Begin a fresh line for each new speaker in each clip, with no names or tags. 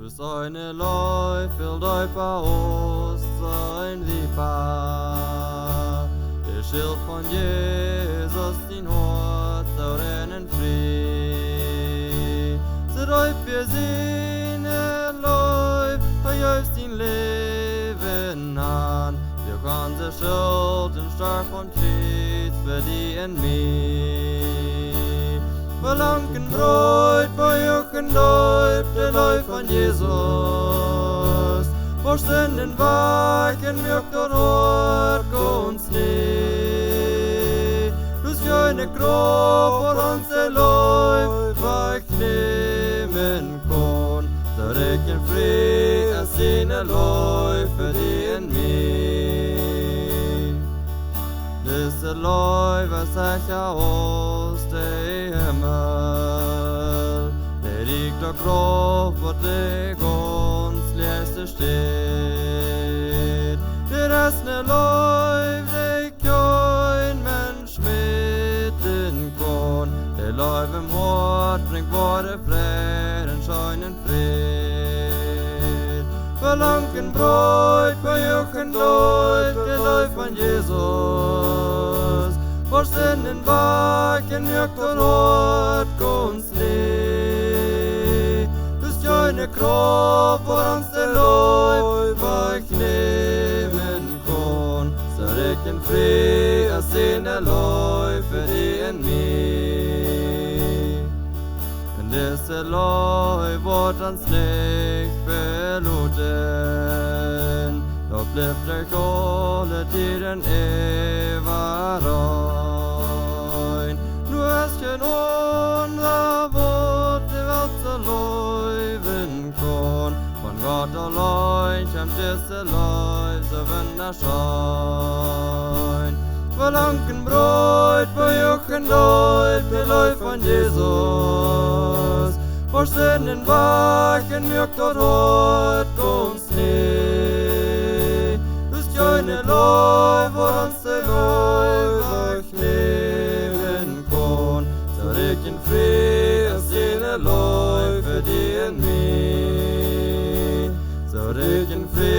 Du seine Läufel däuper Ost sein wie Paar. Der Schild von Jesus, den Hort, so rennen frei. So däup wir seine Läuf, verjöfst ihn Leben an. Wir kann se Schulden stark von Krieg für die en mich. Verlangen Bräut, verjuchen Läuf, der Läuf von Jesus. Vor Sünden wachen, wirkt und hört uns nie. Du schöne Grab, vor uns der Läuf, wach nehmen kann. So recken fri, es sine Läuf für die en mich. Diese Läufe sächer aus der Himmel. Der liegt og grov, hvor det gons læste sted. Det resten løyv, det køyn, men smitten kon. Det løyv hårdt, bring både freden, skjønnen fred. Verlangen brøyt, forjuchen løyv, det løyv van Jesus. For synden vaken, mjukt og hårdt, gons ned. Schöne Kropp, vor uns der Läufer knemen kon. Så recken fri, jag ser när Läufer i en mig. Men dessa Läufer vart hans släkt förloten. Då blev det hållet i den eva röjn. Nu är skön onda vårt, det var så Läuven kon. Von Gott allein kämmt disse Läuf, så vänner schein. Verlangen Bräut, verjuchen Läuf, der Läuf von Jesus. Vor Sünden wachen, mjukt und hart uns nie. Du schöne Läuf, vor uns der Läufer knemen kon. Så recken fri, es sine Läufe die en mig. Så recken fri,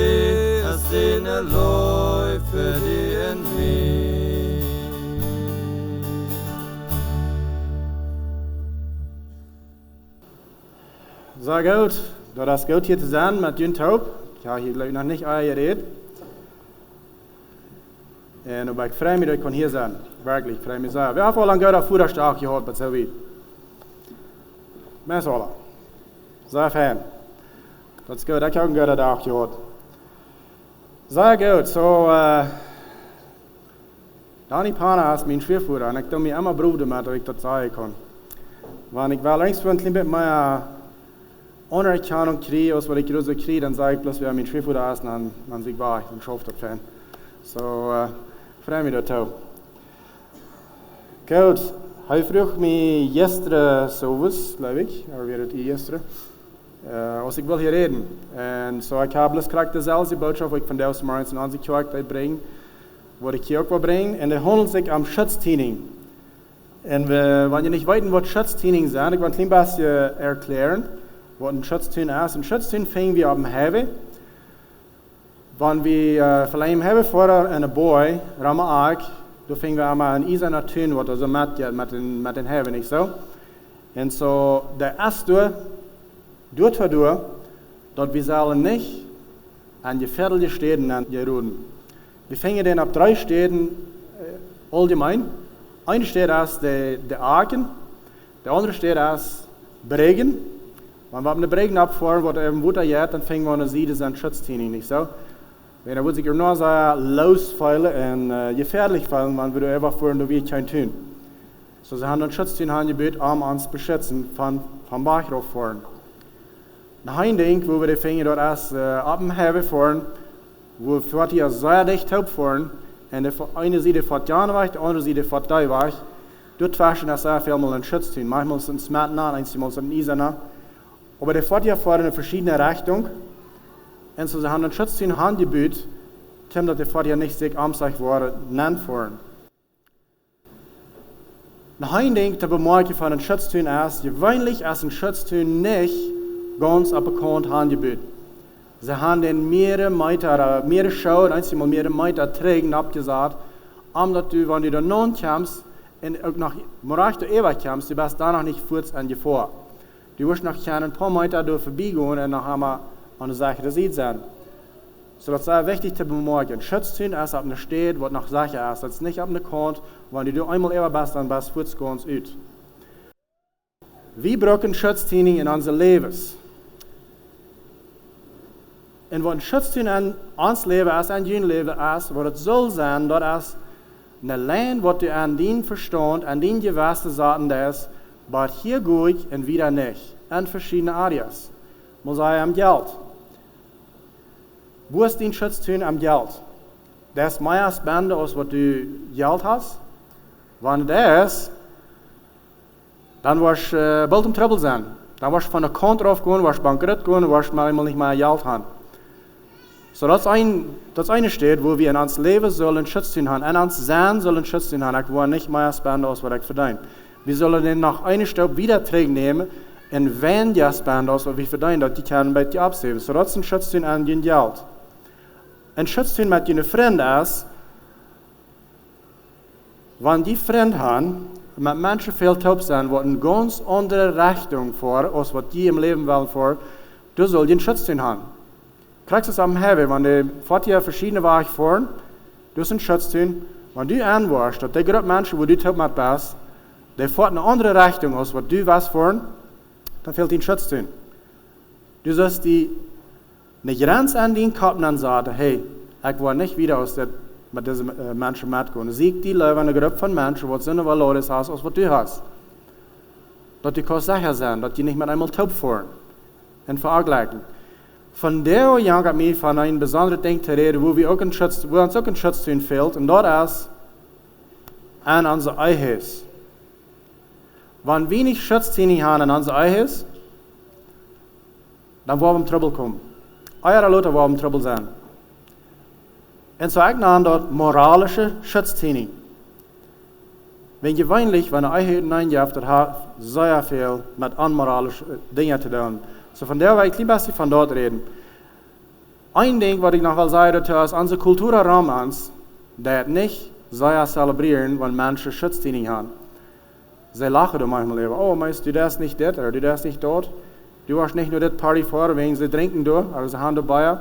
es sine Läufe die en mig.
Så gut, da das gut hier zu sein mit Juni Taub. Ich habe hier noch nicht euer geredet. Und ich freue mich, dass ich hier sein kann. Wirklich, ich freue mich sehr. Wir haben vor allem einen guten Vortrag gehört, was so weit. Met z'n allen. Sehr fijn. Dat is goed, ik heb ook een goede dag gehad. Sehr gut, so, Danny Pana ist mein Schwiegervater und ich tue mich immer Bruder mit, dass ich das sagen kann. Wenn ich will irgendwo ein bisschen mehr Anerkennung kriege, als was ich so kriege, dann sage ich bloß, wer mein Schwiegervater ist, und dann sage ich, war ich schaffe das Fan. So, freue mich dazu. Gut, hij vroeg me gisteren zoals, glaube ich, oder weer het gisteren, als ik wil hier reden. En zo, ik heb dus krijg dezelfde boodschap, wat ik van deze morgen in onze kerk uitbreng, wat ik hier ook wil brengen. En dat handelt zich om Schutz Tieninj. En wanneer je niet weet wat Schutz Tieninj is, ik wil een klein beetje erklären, wat een Schutz Tieninj is. Een Schutz Tieninj fingen we op hem hebben. Wanneer we verleden hebben voor een boy, Rama ook, då fingen vi ama en isarna tyn vart så med den haven, ikke så? En så det erste durch, dort wir sollen nicht an die gefährliche Städten an Jerusalem. Wir fingen den ab 3 Städten allgemein. Eine Stadt ist der Aachen, der andere Stadt ist Bregen. Wenn wir den Bregen abfahren, wo der Wutter jährt, dann fingen wir an der Seite an Schutz Tieninj, nicht so? Wenn er sich nur so losfallen und gefährlich fallen, dann würde er einfach fahren, da wird kein tun. So sie haben den Schutz Tieninj gebeten, um uns zu beschützen von Bach rauffahren. Nach ein Ding, wo wir die Finger dort erst ab dem Heber fahren, wo wir sehr dicht fahren, und die eine Seite fährt Jan weg, die andere Seite fährt da weg. Dort waschen das sehr viel mal einen Schutz tun. Manchmal sind es Matten an, manchmal sind es Isana. Aber die fährt ja fahren in verschiedene Richtungen. Und so sie haben den Schutz tun handgebüht, dass die fährt ja nicht sich amtlich worden, nennt fahren. Nach ein Ding, der Bemerkung von den Schutz tun ist, gewöhnlich ist ein Schutz tun nicht ganz op een kant aangebied. Ze hebben den meerdere Schauen, einmal meerdere Meter trägen abgesagt, omdat du, wenn du da non kommst, und auch nach Morach der Ewa kommst, du bist da noch nicht kurz an Gefahr. Du wirst noch ein paar Meter durch vorbeigehen und noch einmal an der sichere Seite sein. So, das ist wichtig zu bemerken. Schütztun ist auf einer Stadt, was noch sicher ist. Das ist nicht auf einer Kant, wenn du einmal Ewa bist, dann bist du ganz ut. Wir brauchen Schutz Tieninj in unser Leben. Und was Schutz Tieninj in uns Leben ist, in Juni Leben ist, was es soll sein, das ist eine Land, was du an den Verstand, an den gewässten Sachen ist, aber hier gut und wieder nicht. In verschiedene Areas. Man sagt am Geld. Wo ist dein Schutz Tieninj am Geld? Das ist mehr Spende, als was du Geld hast. Wenn das ist, dann wirst du bald im Trouble sein. Dann wirst du von der Kant drauf gehen, wirst du bankrott gehen, wirst du mal nicht mehr Geld haben. So, das eine steht, wo wir in uns Leben sollen Schutz Tieninj haben. In uns Sein sollen Schutz Tieninj haben. Ich will nicht mehr spenden, als was ich verdiene. Wir sollen den nach einer Stunde wieder zurücknehmen, und wenn die spenden, als was wir verdienen, dass die können bei dir absehen. So, das ist ein Schutz Tieninj an dein Geld. Ein Schutz Tieninj mit deinen Freunden ist, wenn die Freunde haben, mit Menschen viel taub sind, die eine ganz andere Richtung vor, als was die im Leben wollen vor, du sollst den Schutz Tieninj haben. Kriegst du es am Heavy, wenn du fährt hier verschiedene Wege fahren, du hast einen Schutz Tieninj, wenn du anwärst, dass die Gruppe Menschen, wo du taub mit bist, die fährt eine andere Richtung, als was du was fahren, dann fehlt den Schutz Tieninj. Du sollst eine Grenze an den Kopf und sagen, hey, ich will nicht wieder mit diesen Menschen mitgehen. Sieg die Leute eine Gruppe von Menschen, die so eine Valore hast, als was du hast. Dass die kannst sicher sein, dass die nicht mit einmal taub fahren. Und vergleichen. Von der Jahr hat mir von einem besonderen Ding zu reden, wo uns auch ein Schutz Tieninj fehlt, und das ist an unser Eihes. Wenn wir nicht Schutz Tieninj haben an unser Eihes, dann wollen wir in Trouble kommen. Eure Leute wollen in Trouble sein. Und so ich nenne dort moralische Schutz Tieninj. Wenn gewöhnlich, wenn ihr hineingehabt hat sehr viel mit unmoralischen Dingen zu tun. So von der will ich ein bisschen von dort reden. Ein Ding, was ich noch will sagen, ist, unsere Kulturraum, der nicht sehr zelebrieren, wenn Menschen Schutz Tieninj haben. Sie lachen da manchmal über, oh, meinst du das nicht dort, oder du das nicht dort? Du hast nicht nur das Party vor, wegen sie trinken da, aber sie haben dabei.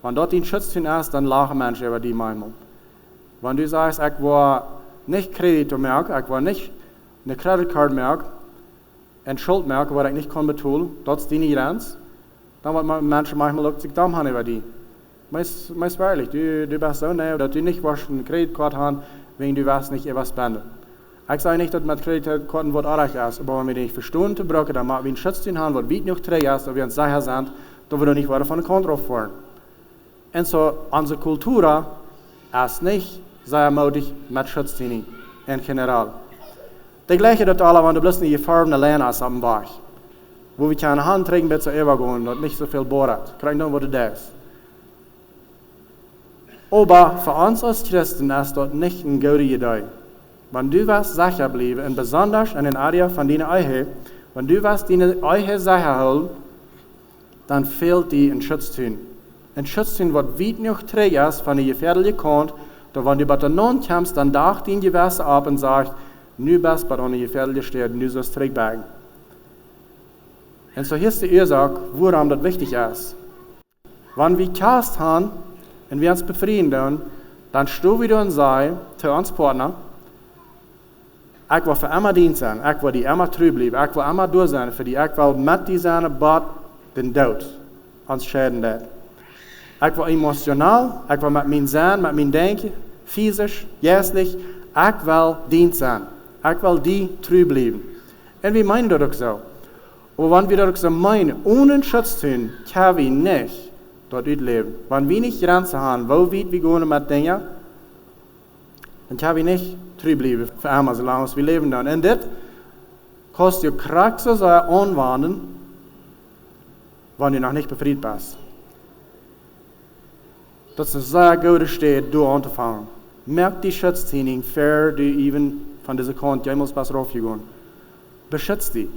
Wenn dort den Schutz Tieninj ist, dann lachen Menschen über die manchmal. Wenn du sagst, ich will nicht Kredit merken, ich will nicht eine Kreditkarte merken, eine Schuld merken, was ich nicht kann betun, das ist deine Grenze, dann wird Menschen manchmal auch sich dumm haben über die. Meist wirklich, du bist so nah, dass du nicht eine Kreditkarte haben, wegen du weißt nicht, was spenden. Ich sage nicht, dass mit Kreditkarten was erreicht ist, aber wenn wir die nicht verstehen zu brauchen, dann machen wir einen Schutz Tieninj haben, was weit noch trägt ist, dass wir uns sicher sind, dass wir nicht weiter von der Kante fahren. Und so, unsere Kultur ist nicht sehr mutig mit Schutz Tieninj in general. Das gleiche tut alle, wenn du bloß eine gefarbene Lehne hast am Bach, wo wir keine Hand trägen bis zur Ewa gehen und nicht so viel bohrt. Krieg dann, wo du das ist. Aber für uns als Christen ist das nicht eine gute Idee. Wenn du was sicher bleiben, und besonders in den Area von deiner Ehe, wenn du was deine Ehe sicher hältst, dann fehlt dir ein Schutz Tieninj. Ein Schutz Tieninj, was weit noch trägt ist von der gefährlichen Kant, da wenn du bei der Non kommst, dann dacht den Gewässer ab und sagt, nu bist du bei einer gefährlichen Stelle, nu sollst du zurückbleiben. Und so hier ist die Ursache, woran das wichtig ist. Wenn wir Cast haben und wir uns befrieden, dann stehen wir und sagen zu uns Partner, ich will für immer Dienst sein, ich will die immer treu bleiben, ich will immer durch sein, für die ich will mit die sein, aber den Tod uns schäden wird. Ich will emotional, ich will mit meinem Sein, mit meinem Denken, physisch, geistlich, ich will Dienst sein. Ich will die treu bleiben. Und wir meinen das auch so. Aber wenn wir das auch so meinen, ohne Schutz Tieninj, können wir nicht dort leben. Wenn wir nicht Grenzen haben, wo weit wir gehen mit Dingen, dann können wir nicht treu bleiben für immer, solange wir leben dann. Und das kostet dir Kraft so sehr anwenden, wenn du noch nicht befreit bist. Das ist eine sehr gute Stelle, du anzufangen. Merk die Schutz Tieninj, für du even von dieser Kant, jemals besser aufgehen. Beschützt die.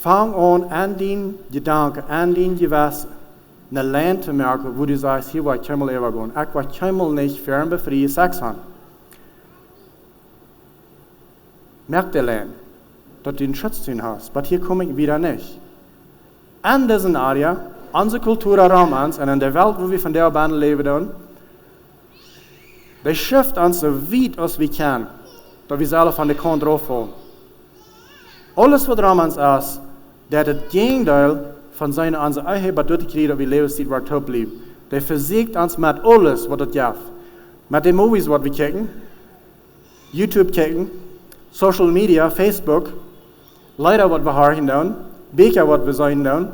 Fang an den Gedanken, an den Gewässer, eine Land zu merken, wo du sagst, hier war ich keinmal übergehen. Ich war keinmal nicht fern befreien Sex haben. Merk der Land, dass du den Schutz tun hast, aber hier komme ich wieder nicht. In diesen Area, unsere Kultur Romans und in der Welt, wo wir von der Band leben, das schafft uns so weit als wir können, dass wir selber von der Kontrolle fallen. Alles, was Romans ist, der das Gegenteil von seiner unsere eigenen Bedeutung kriegt, dass wir Lebenszeit war top bleiben. Der versiegt uns mit alles, was das gibt. Mit den Movies, was wir kicken, YouTube kicken, Social Media, Facebook, Leider, was wir hören tun, Bücher, was wir sein tun.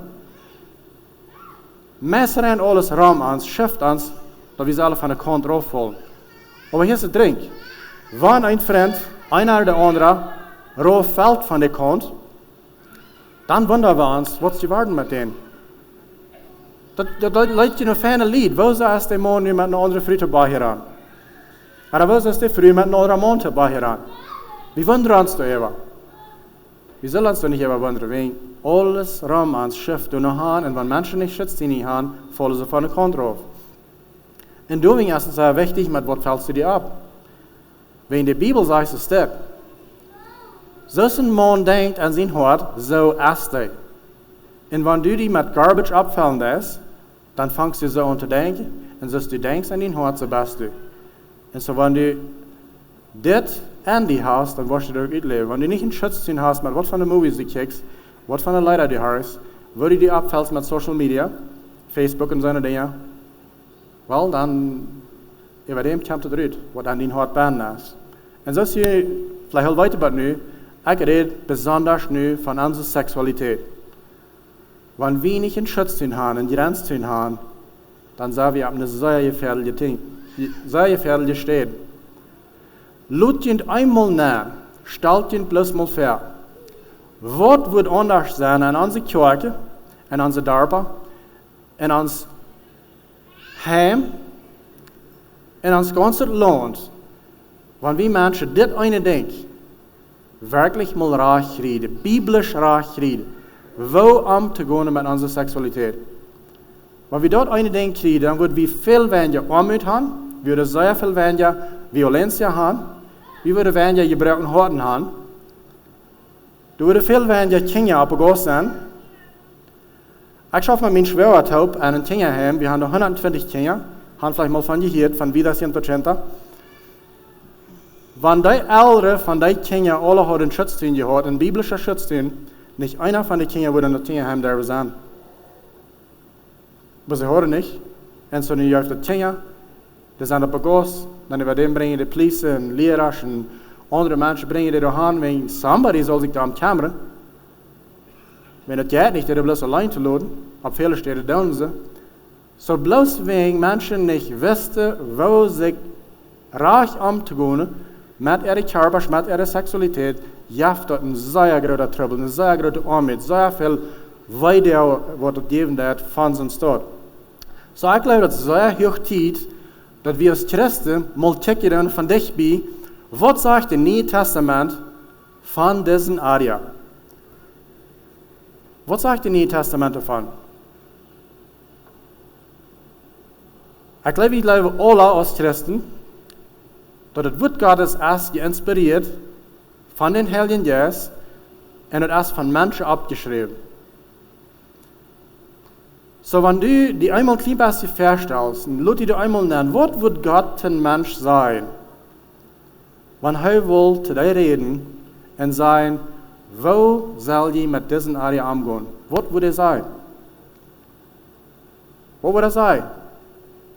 Messer und alles Raum uns, schafft uns, dass wir selber von der Kontrolle fallen. Aber hier ist der Drink. Wenn ein Freund, einer oder andere, roh fällt von der Kant, dann wundern wir uns, was zu werden mit denen. Das leitet ja noch feine Lied. Wo ist der Mann mit einer anderen Frau dabei heran? Oder wo ist der Frau mit einer anderen Mann dabei heran? Wir wundern uns da immer. Wir sollen uns da nicht immer wundern, wegen alles Raum uns schafft du noch an, und wenn Menschen nicht Schutz Tieninj haben, fallen sie von der Kontrolle. Und deswegen ist es sehr wichtig, mit was fällst du dir ab? Wenn die Bibel sagt, es steht, so ein Mann denkt an sein Hort, so ist er. Und wenn du die mit Garbage abfallen lässt, dann fängst du so an zu denken, und so du denkst an dein Hort, so bist du. Und so wenn du das an die hast, dann wirst du dort leben. Wenn du nicht einen Schutz zu hast, mit was von den Movies du kickst, was von den Leuten du hörst, wo du die abfällst mit Social Media, Facebook und so eine Dinge, well, dann über dem kommt es raus, was an dein Hort band ist. Und so ist hier, vielleicht halt weiter bei nu, ich rede besonders nu von unserer Sexualität. Wenn wir nicht einen Schutz zu haben, einen Grenz zu haben, dann sind wir auf eine sehr gefährliche Stelle. Lutjend einmal nach, stellt bloß mal vor, was wird anders sein an unserer Kirche, an unserer Dörfer, an uns Heim, in ons ganzes Land, wenn wir Menschen das eine denken, wirklich mal reich reden, biblisch reich reden, wo zu gehen mit unserer Sexualität. Wenn wir dort eine denken kriegen, dann würden wir viel weniger Armut haben, wir würden sehr viel weniger Violenz haben, wir würden weniger gebrochene Horten haben, wir würden viel weniger Kinder abgegangen sein. Ich schaffe mit meinem Schwerer einen Kinderheim, wir haben noch 120 Kinder, haben vielleicht mal von gehört, von wie das 100%. Wenn die Eltern von den Kindern alle einen Schutz tun gehabt, einen biblischen Schutz tun, nicht einer von den Kindern würde in das Kinderheim da sein. Aber sie hören nicht. Und so die Kinder, die sind abgegossen, dann über dem bringen die Polizei und Lehrer und andere Menschen bringen die dahin, wegen somebody soll sich da am kümmern. Wenn das geht nicht, der bloß allein zu laden, auf viele Städte tun sie. So bloß wegen Menschen nicht wissen, wo sich reich zu gehen, mit ihrer Körper, mit ihrer Sexualität, jaft dort ein sehr großer Trouble, eine sehr große Armut, sehr viel weiter, was das geben wird, von uns dort. So ich glaube, das ist sehr hoch Zeit, dass wir als Christen mal checken von dich bei, was sagt das Neue Testament von diesen Area? Was sagt das Neue Testament davon? Ich glaube alle als Christen, dass das Wort Gottes ist geinspiriert von den Heiligen Geist und es ist von Menschen abgeschrieben. So, wenn du die einmal klein bisschen feststellst und lass dich einmal nennen, was wird Gott ein Mensch sein? Wenn er will zu dir reden und sagen, wo soll ich mit diesen Area umgehen? Was würde er sein? Was würde er sein?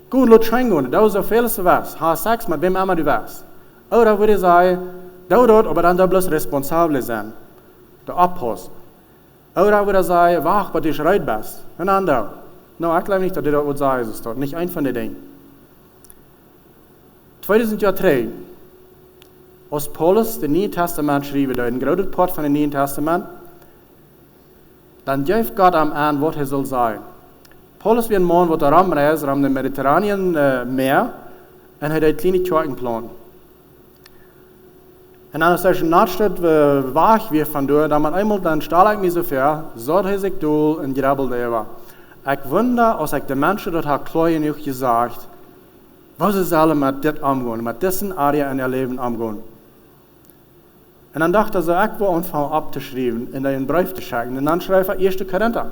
Gut, lass reingehen, da ist so vieles zu was. Ha Sex mit wem immer du was. Oder würde er sagen, da dort, aber dann da bloß responsabel sein. Da abpassen. Oder würde er sagen, wach, weil du schreit bist. Und dann da. No, ich glaube nicht, dass das sagen ist dort. Nicht ein von den Dingen. 2003, als Paulus das Neue Testament schrieb, da ein großer Part von dem Neuen Testament, dann gibt Gott am an, was er soll sein. Paulus wie ein Mann, der rumreist, um den Mediterranean Meer, und hat eine kleine Kirche geplant. En dan is er een nachtstad waag weer vandoor, dat man eenmaal dan stel ik me zo ver, zo is ik doel en grabbel daar. Ik wonder als ik de mensen dat haar klein nog gezegd, wat ze zullen met dit omgaan, met deze area in haar leven omgaan. En dan dacht ze, ik wil ontvangen op te schrijven en een brief te schikken. En dan schrijf ik 1 Korinther.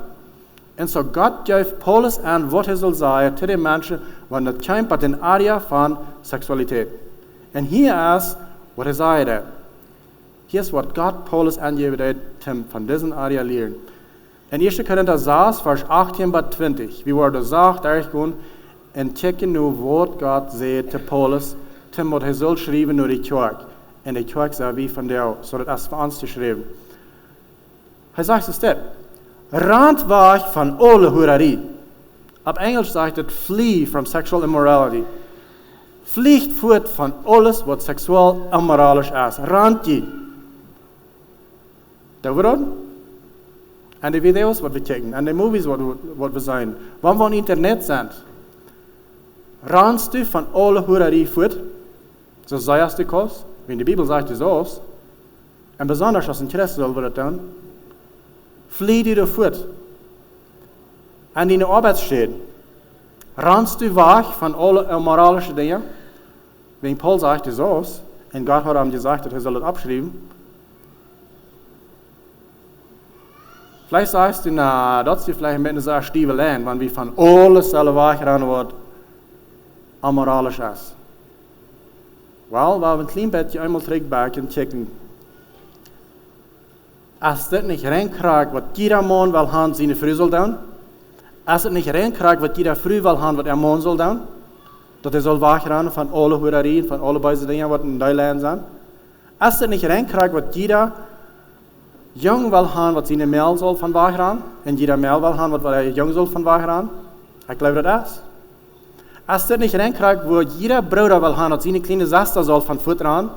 En zo God geeft Paulus aan wat hij zal zeggen tegen de mensen, wanneer het komt uit een area van seksualiteit. En hier is wat hij zei. Hier is wat God Paulus aangeeft hem van deze area leren. In 1 Korinther 6, vers 18 tot 20. We worden gezegd, daar gewoon, en checken nu wat God zegt te Paulus, ten wat hij zal schrijven naar de kerk. En de kerk zei wie van jou, zodat het voor ons te schrijven. Hij zegt zo dit. Rand weg van alle hoererie. Op Engels zegt het flee from sexual immorality. Vliegt voort van alles wat seksueel immoralisch is. Rand je. Dat wordt en de video's wat we kijken, en de movies wat we zijn. Wanneer we op internet zijn. Randst u van alle hoererie voort. Zo zei het de kost. Wenn die Bibel sagt es aus, und besonders als ein Christ soll wir das tun, flieh dir fort. An deine Arbeitsstelle, rannst du weg von allen moralischen Dingen, wenn Paul sagt es aus, und Gott hat ihm gesagt, dass er soll es abschreiben. Vielleicht sagst du, na, das ist vielleicht ein bisschen so ein Stiefelein, wenn wir von alles sollen wegrennen, was amoralisch ist. Wel, we hebben een klein beetje eenmaal terugback en checken. Als dit niet reinkrijgt wat jeder man wil hebben, zijn vrouw zal doen. Als het niet reinkrijgt wat jeder vrouw wil hebben, wat er man zal doen. Dat hij zal wegrennen van alle hoererieën, van alle deze dingen wat in Duitsland zijn. Als het niet reinkrijgt wat jeder jong wil hebben, wat zijn mail zal van wegrennen. En jeder mail wil hebben, wat hij jong zal van wegrennen. Ik geloof dat is. Als dit niet reinkrijgt, wo jeder Bruder will haben, dat zijn kleine Zaster zal van voet aan.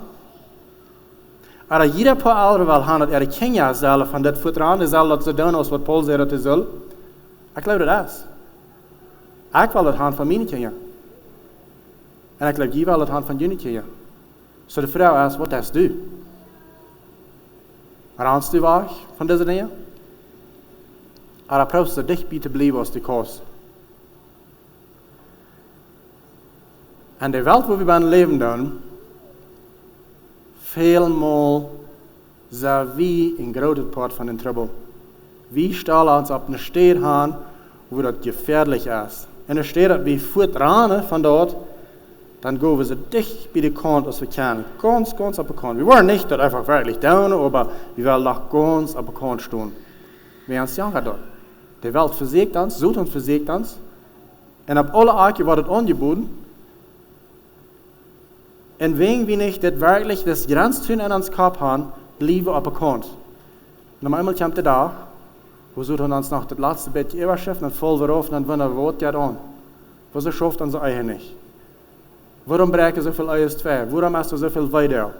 Oder jeder paar Alter will haben, dat de Kinder zullen van dit voet aan. Zal dat ze doen als wat Paul zei dat hij zal. Ik geloof dat is. Ik wil dat hebben van mijn kinderen. En ik geloof, je wil dat hebben van jullie kinderen. Zo de vrouw is, wat is du? Randst du weg van deze dingen? Oder probeerst du dicht bij te blijven als de kost? En de wereld waar we bij leven doen, veelmaal zijn we een grote part van de trouble. We stellen ons op een stad aan waar dat gefährlich is. En er staat dat we voortrennen van dort, dan gaan we zo dicht bij de kant als we kunnen. Ganz, ganz op de kant. We wollen nicht dort einfach wirklich down, aber wir wollen noch ganz op de kant staan. Wir haben es ja dort. De wereld verzegt ons, zoekt ons verzegt ons. En op alle aardje wordt het aangeboden. En wenn wir nicht das wirklich das Grenztun in uns Kopf haben, bleiben wir auf der Kant. Und einmal kommt der Tag, wo wir uns noch das letzte Bett überschaffen, dann fallen wir auf und dann wundern wir, was geht an? Wieso schafft unser Eier nicht? Warum brechen so viel Eier zwei? Warum hast du so viel weiter?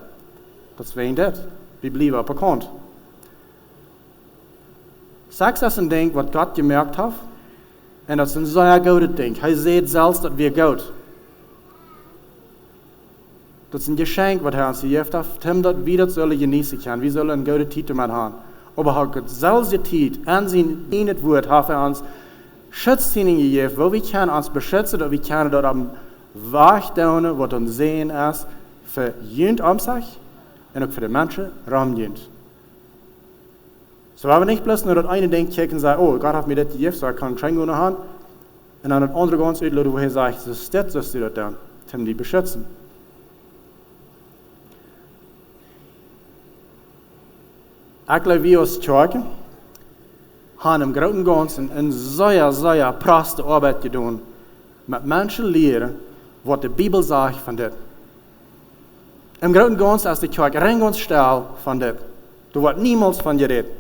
Das ist wegen das. Wir bleiben auf der Kant. Sex ist ein Ding, was Gott gemerkt hat, und das ist ein sehr gutes Ding. Er sieht selbst, dass wir gut. Das ist ein Geschenk, was er uns gegeben hat, dass wir das genießen können. Wir sollen eine gute Zeit damit haben. Aber er hat selbst die Zeit, an sein dienet Wort, hat er uns Schutz Tieninj gegeben, wo wir können uns beschützen, dass wir können dort am Weg tun, was uns sehen ist, für jünd um sich und auch für die Menschen rumjünd. So, wenn wir nicht bloß nur das eine Ding checken und sagen, oh, Gott hat mir das gegeben, so ich kann kein Gute haben, und dann das andere ganz uitladen, wo er sagt, das ist das, was du das tun, um die beschützen. Ik geloof, we als kerk hebben im Großen und Ganzen een sehr praste Arbeit gedaan. Met mensen leren wat de Bibel zegt van dit. Im Großen und Ganzen is de kerk rein stil van dit. Er wordt niemals van geredet.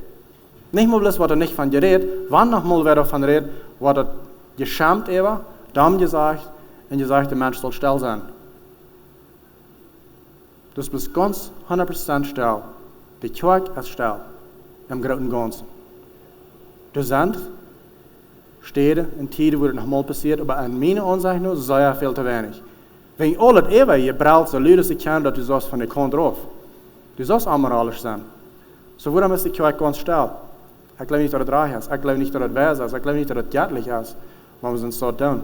Nicht mal bloß, wat nicht van geredet, wann noch mal wird van geredet, wat geschämt is, dan gesagt, en gesagt, der Mensch soll still sein. Das ist ganz 100% still. Die kerk is still, im Großen und Ganzen. Er sind Städte und Tiden, wo das nochmal passiert, aber an meiner Ansicht nur sehr viel zu wenig. Wenn alles immer gebraucht, so Leute sie kennen, dass du sagst von der Kant drauf. Du sollst amoralisch sein. So warum ist die Kirche ganz still? Ich glaube nicht, dass es reich ist. Ich glaube nicht, dass es weise ist. Ich glaube nicht, dass es göttlich ist, wenn wir es so tun.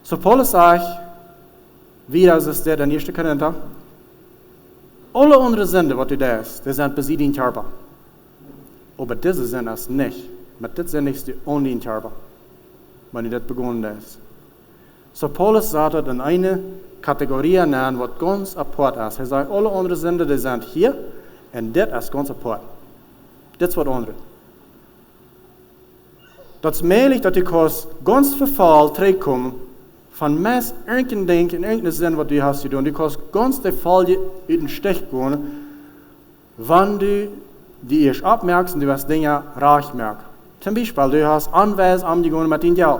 So Paulus sagt, wie das ist der in 1. Korinther, alle unsere Sünde, was du da ist, die sind besiegt in Körper. Aber diese Sünde ist nicht. Mit dieser Sünde ist die undienstbar, wenn du das begonnen hast. So Paulus sagt das in eine Kategorie nennen, was ganz apart ist. Er sagt, alle unsere Sünde, die sind hier, und das ist ganz apart. Das ist was anderes. Dat is möglich, dat je ganz verval terugkomen van meest irgendein Ding in irgendeine Sinn, was du hast gedaan. Du kannst ganz de Fall uit den Stich gehen, wann du die erst abmerkst und du hast Dinge reich merkst. Zum Beispiel, du hast Anweis angegangen mit dem Geld.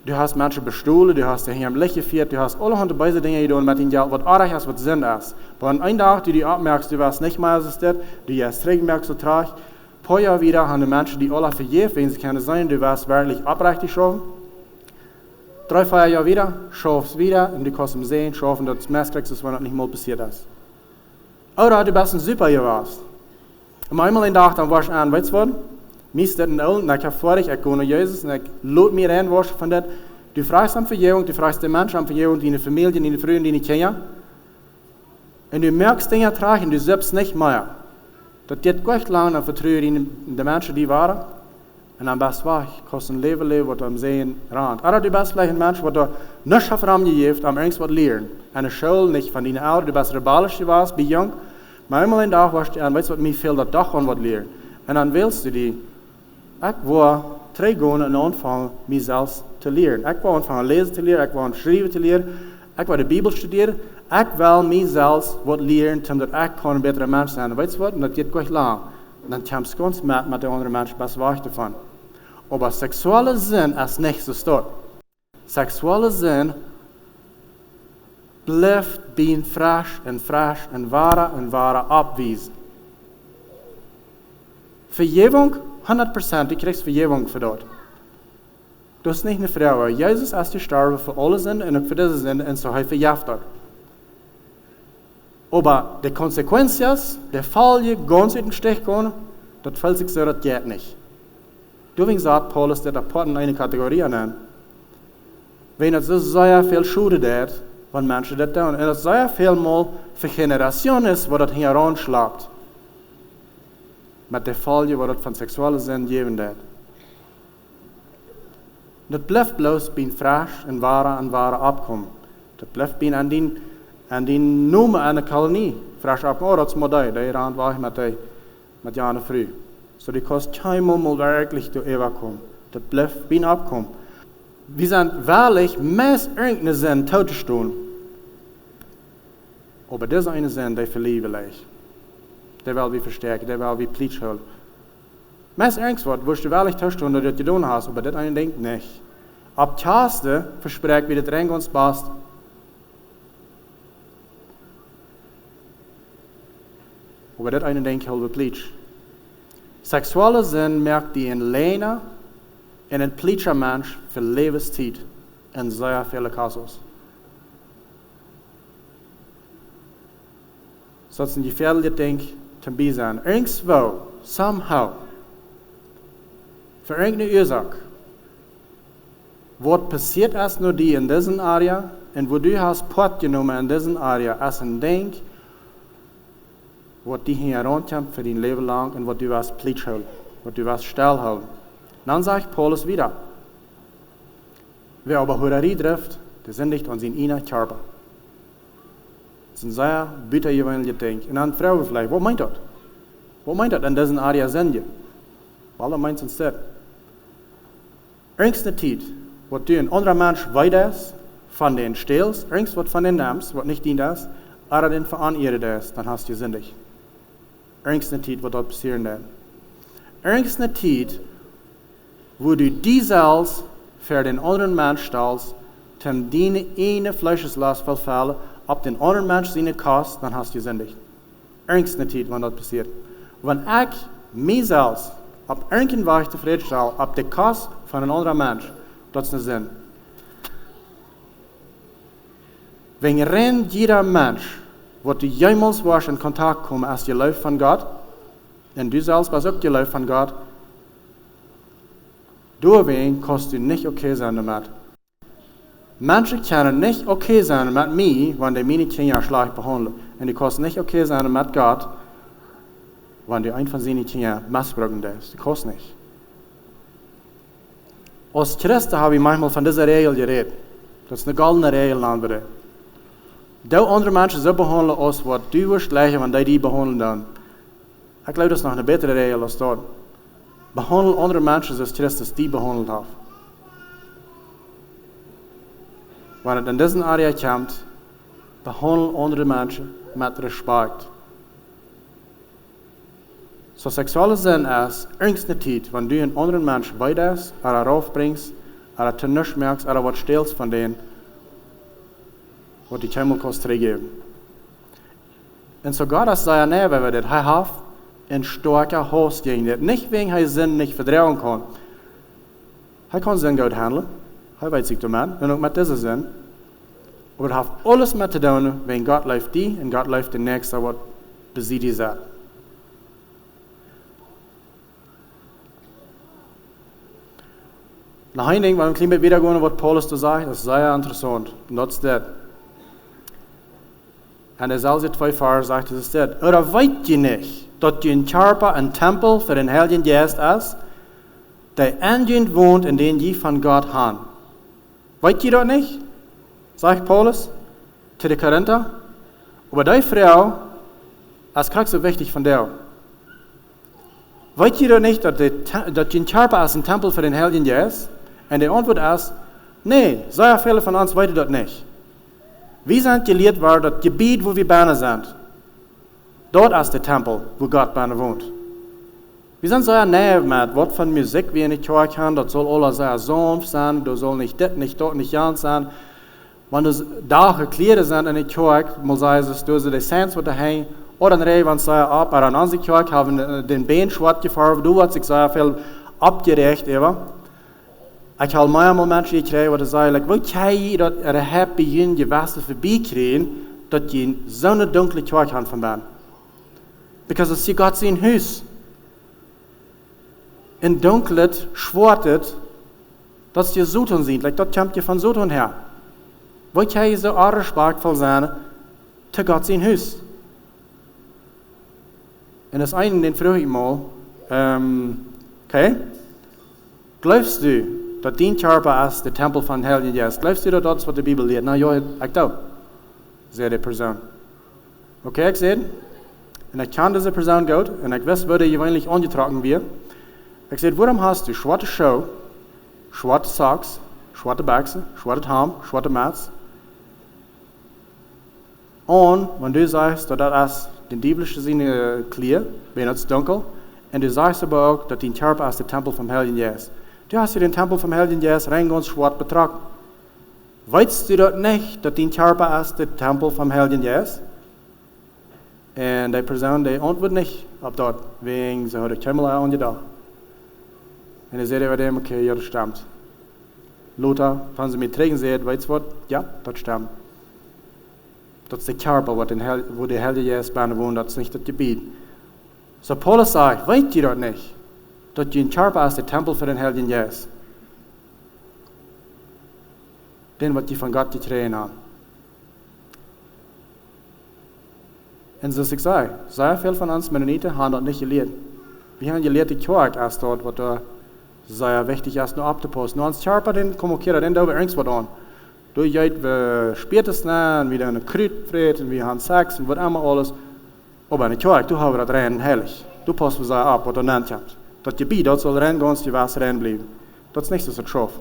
Du hast Menschen bestohlen, du hast hier im Licht geführt, du hast allerhand beide Dinge getan mit dem Geld, was arg ist, was Sinn ist. Aber an einem Tag, du abmerkst, du weißt nicht mehr, als es ist, du hast merkst, so trag. Paar Jahre wieder haben die Menschen, die alle verjährt, wenn sie können sein, du wirst wirklich abrechtig schaffen. 3, 4 Jahre wieder, schaffst wieder, und du kannst sehen, schaffen, dass das meiste kriegst, was noch nicht mal passiert ist. Oder du bist ein super warst. Und einmal einen Tag, dann warst du an, weißt du was? Mir steht in Öl, und ich habe vor dich, ich gehe nach Jesus, und ich lade mir ein, was von das. Du fragst um Verjährung, du fragst den Menschen um Verjährung, deine Familie, deine Freunde, deine Kinder. Und du merkst Dinge tragen, du selbst nicht mehr. Dat geht gleich lang, dan vertrouw je de mensen die waren. En dan best weg, kost een leven wat am sehen rand. Aber du bist vielleicht ein Mensch, der nichts gegeven am irgendwas wat leren. En de school nicht von deinen Eltern, du bist rebellisch warst, wie jung. Maar einmal een dag was du an, weißt du, wat mir fehlt, dat doch an wat leren. En dan willst du die, ich will teruggaan en anfangen, mich selbst zu leren. Ich will anfangen lesen zu leren, ich will schreiben zu leren, ich will die Bibel studieren. Ich will mich selbst was lernen, damit ich ein besserer Mensch sein kann. Weißt du was? Und das geht gleich lang. Und dann kommst du ganz mit den anderen Menschen besser weg davon. Aber sexuelle Sinn ist nicht so stark. Sexuelle Sinn bleibt being frisch und wahre abwiesen. Vergebung, 100%, du kriegst Vergebung für dort. Du bist nicht eine Frau. Jesus ist gestorben für alle Sünden und für diese Sünden und so hat er verjährt. Aber die Konsequenzen, der Fall, ganz in den Stich gehen, das fällt sich so, das geht nicht. Deswegen sagt Paulus, dass er in eine Kategorie nennt. Wenn es so sehr viel Schuld hat, wenn Menschen das tun, und es sehr viel mal für Generationen ist, wo das hier heranschlägt. Mit der Fall, wo das von sexuellen Sinn geben wird. Das bleibt bloß bei frisch und wahre Abkommen. Das bleibt bei an die Nummer an der Kolonie. Frisch abkommen, oh, das ist mal die Rand war ich mit Jana früh. So die kostet keinmal mal wirklich zu kommen. Das bleibt bei Abkommen. Wir sind wahrlich meist irgendeine Sinn tot zu stehen. Aber dieser eine Sinn, der verlieben ich. Der will wir verstärken, der will wir Pflicht holen. Meist irgendwas, wo du wahrlich tot stehen, dass du das getan hast, aber das eine denkt nicht. Ab Taste verspricht, wie das Ring uns passt. Aber das eine denkt halt wirklich. Sexuelle Sinn merkt die in Lena und ein Plitscher Mensch für Lebenszeit in sehr vielen Kasus. So sind die gefährliche Dinge zu sein. Irgendwo, somehow, für irgendeine Ursache, was passiert ist nur die in diesem Area und wo du hast Port genommen in diesem Area, ist ein Ding, was die hier herunterkommt für dein Leben lang und was du was Pflicht hältst, was du was still hältst. Dann sagt Paulus wieder, wer aber Hurerie trifft, der sind nicht an seinen inneren Körper. Das ist ein sehr bittergewöhnliche Ding. Und dann fragen wir vielleicht, was meint das? Was meint das in diesem Area sind wir? Weil er meint es nicht. Irgendeine Zeit, was du ein anderer Mensch weiter ist, von den stehlst, irgendwas von den nimmst, was nicht dient ist, oder den veranehrt ist, dann hast du sündig. Irgendeine Zeit, was dort passieren wird. Irgendeine Zeit, wo du die selbst für den anderen Mensch stellst, dem deine eine Fleischeslast verfallen, ob den anderen Mensch seine Kost, dann hast du sündig. Irgendeine Zeit, wenn das passiert. Wenn ich mich selbst auf irgendeinen Weg zufriedenstelle, auf die Kost von einem anderen Mensch, das ist ein Sinn. Wenn rennt jeder Mensch, wat du jemals was in Kontakt kommen als je läuft von Gott, und du selbst was auch je läuft von Gott, deswegen kannst du nicht okay sein damit. Menschen können nicht okay sein mit mir, wenn die meine Kinder schlecht behandeln. Und du kannst nicht okay sein mit Gott, wenn du einen von seinen Kindern missbrauchen darfst. Du kannst nicht. Als Christen habe ich manchmal von dieser Regel geredet. Das ist eine goldene Regel, andere. Du andere Menschen so behandeln, als was du wirst leiden, wenn die behandeln dann. Ich glaube, das ist noch eine bessere Regel als dort. Behandle andere Menschen, als Christus die behandelt hat. Wenn es in diesen Area kommt, behandle andere Menschen mit Respekt. So sexuelle Sinn ist, irgendeine Zeit, wenn du einen anderen Menschen weiterst, oder raufbringst, oder zu nichts merkst, oder was stehlst von denen, was die Himmel kannst zurückgeben. Und so Gott ist sehr näher, weil wir das hat ein starker Haus gegen das. Nicht wegen er Sinn nicht vertrauen kann. Er kann Sinn gut handeln. Er weiß sich damit, und auch mit diesem Sinn. Aber er hat alles mit zu tun, wenn Gott läuft die und Gott läuft den Nächsten, was besieht die sagt. Noch ein Ding, weil wir ein bisschen wiedergehen, was Paulus da sagt, das ist sehr interessant. Und das ist das. Und er selber 2 Vers sagt, das ist das. Oder weißt ihr nicht, dass ein Körper ein Tempel für den Heiligen Geist ist, der in dir wohnt, in den je von Gott haben? Weißt ihr das nicht? Sagt Paulus zu den Korinther. Aber die Frau ist gerade so wichtig von der. Weißt ihr das nicht, dass ein Körper ein Tempel für den Heiligen Geist? Und die Antwort ist, nee, sehr viele von uns wissen das nicht. Wir sind gelehrt worden, das Gebiet, wo wir Bäne sind. Dort ist der Tempel, wo Gott Bäne wohnt. Wir sind sehr näher mit, was von Musik wir in die Kirche haben, das soll alles sehr sanft sein, das soll nicht das, nicht dort, nicht ganz sein. Wenn das da Kleider sind in der Kirche, muss es, du die Sands, was da hängen, oder wenn es ab, oder in unserer Kirche haben den Bein schwarz gefahren, du hast sich sehr viel abgerecht, aber. Ich habe manchmal Menschen gekriegt, die sagen, wie kann ich das happy Juni gewesen vorbeikriegen, dass ich in so eine dunkle Kirche kann von bin? Because es ist Gott sein Haus. In dunklet, schwartet, dass die Sutton sind, das kommt ja von Sutton her. Wie kann ich so respektvoll sein, zu Gott sein Haus? Und das eine, den frage ich mal, okay, glaubst du, dass dein Körper ist der Tempel von Heiligen Geist? Glaubst du, dass das, was die Bibel lehrt? Na ja, ich glaube, sagt die Person. Okay, ich sehe, und ich kann diese Person gut, und ich weiß, wo die gewöhnlich angetragen wird. Ich sehe, warum hast du schwarze Schuhe, schwarze Socks, schwarze Bächse, schwarze Haare, schwarze Mats? Und wenn du sagst, dass das den dieblichen Sinne klar, wenn es dunkel, und du sagst aber auch, dass dein Körper ist der Tempel vom Heiligen Geist. Du hast dir den Tempel vom Heiligen Geist rein ganz schwarz betrachtet. Weißt du das nicht, dass dein Körper ist der Tempel vom Heiligen Geist? Und die Person, die antwortet nicht auf das, wegen sie hat die Himmel angedacht. Und ich sehe bei dem, okay, ja, das stimmt. Luther, wenn sie mich trägen sehen, weißt du was? Ja, das stimmt. Das ist der Körper, wo der Heilige Geist bei uns wohnt, das ist nicht das Gebiet. So Paulus sagt, weißt du das nicht? Dass dein Körper ist der Tempel für den Heiligen Geist. Den, was die von Gott gekriegt haben. Und so ich sage, sehr viele von uns Mennoniten haben das nicht gelehrt. Wir haben gelehrt, die Kirche ist dort, was da sehr wichtig ist, nur abzupassen. Nur als Körper, den kommuniziert, den da irgendwas an. Du gehst, wir spätestens an, wieder eine Krütfried, und wir haben Sex, und was immer alles. Aber in der Kirche, du hast das rein heilig. Du passt sehr ab, was du nennt hast. Das Gebiet, das soll rein ganz gewassen rein bleiben. Das ist nicht so drauf.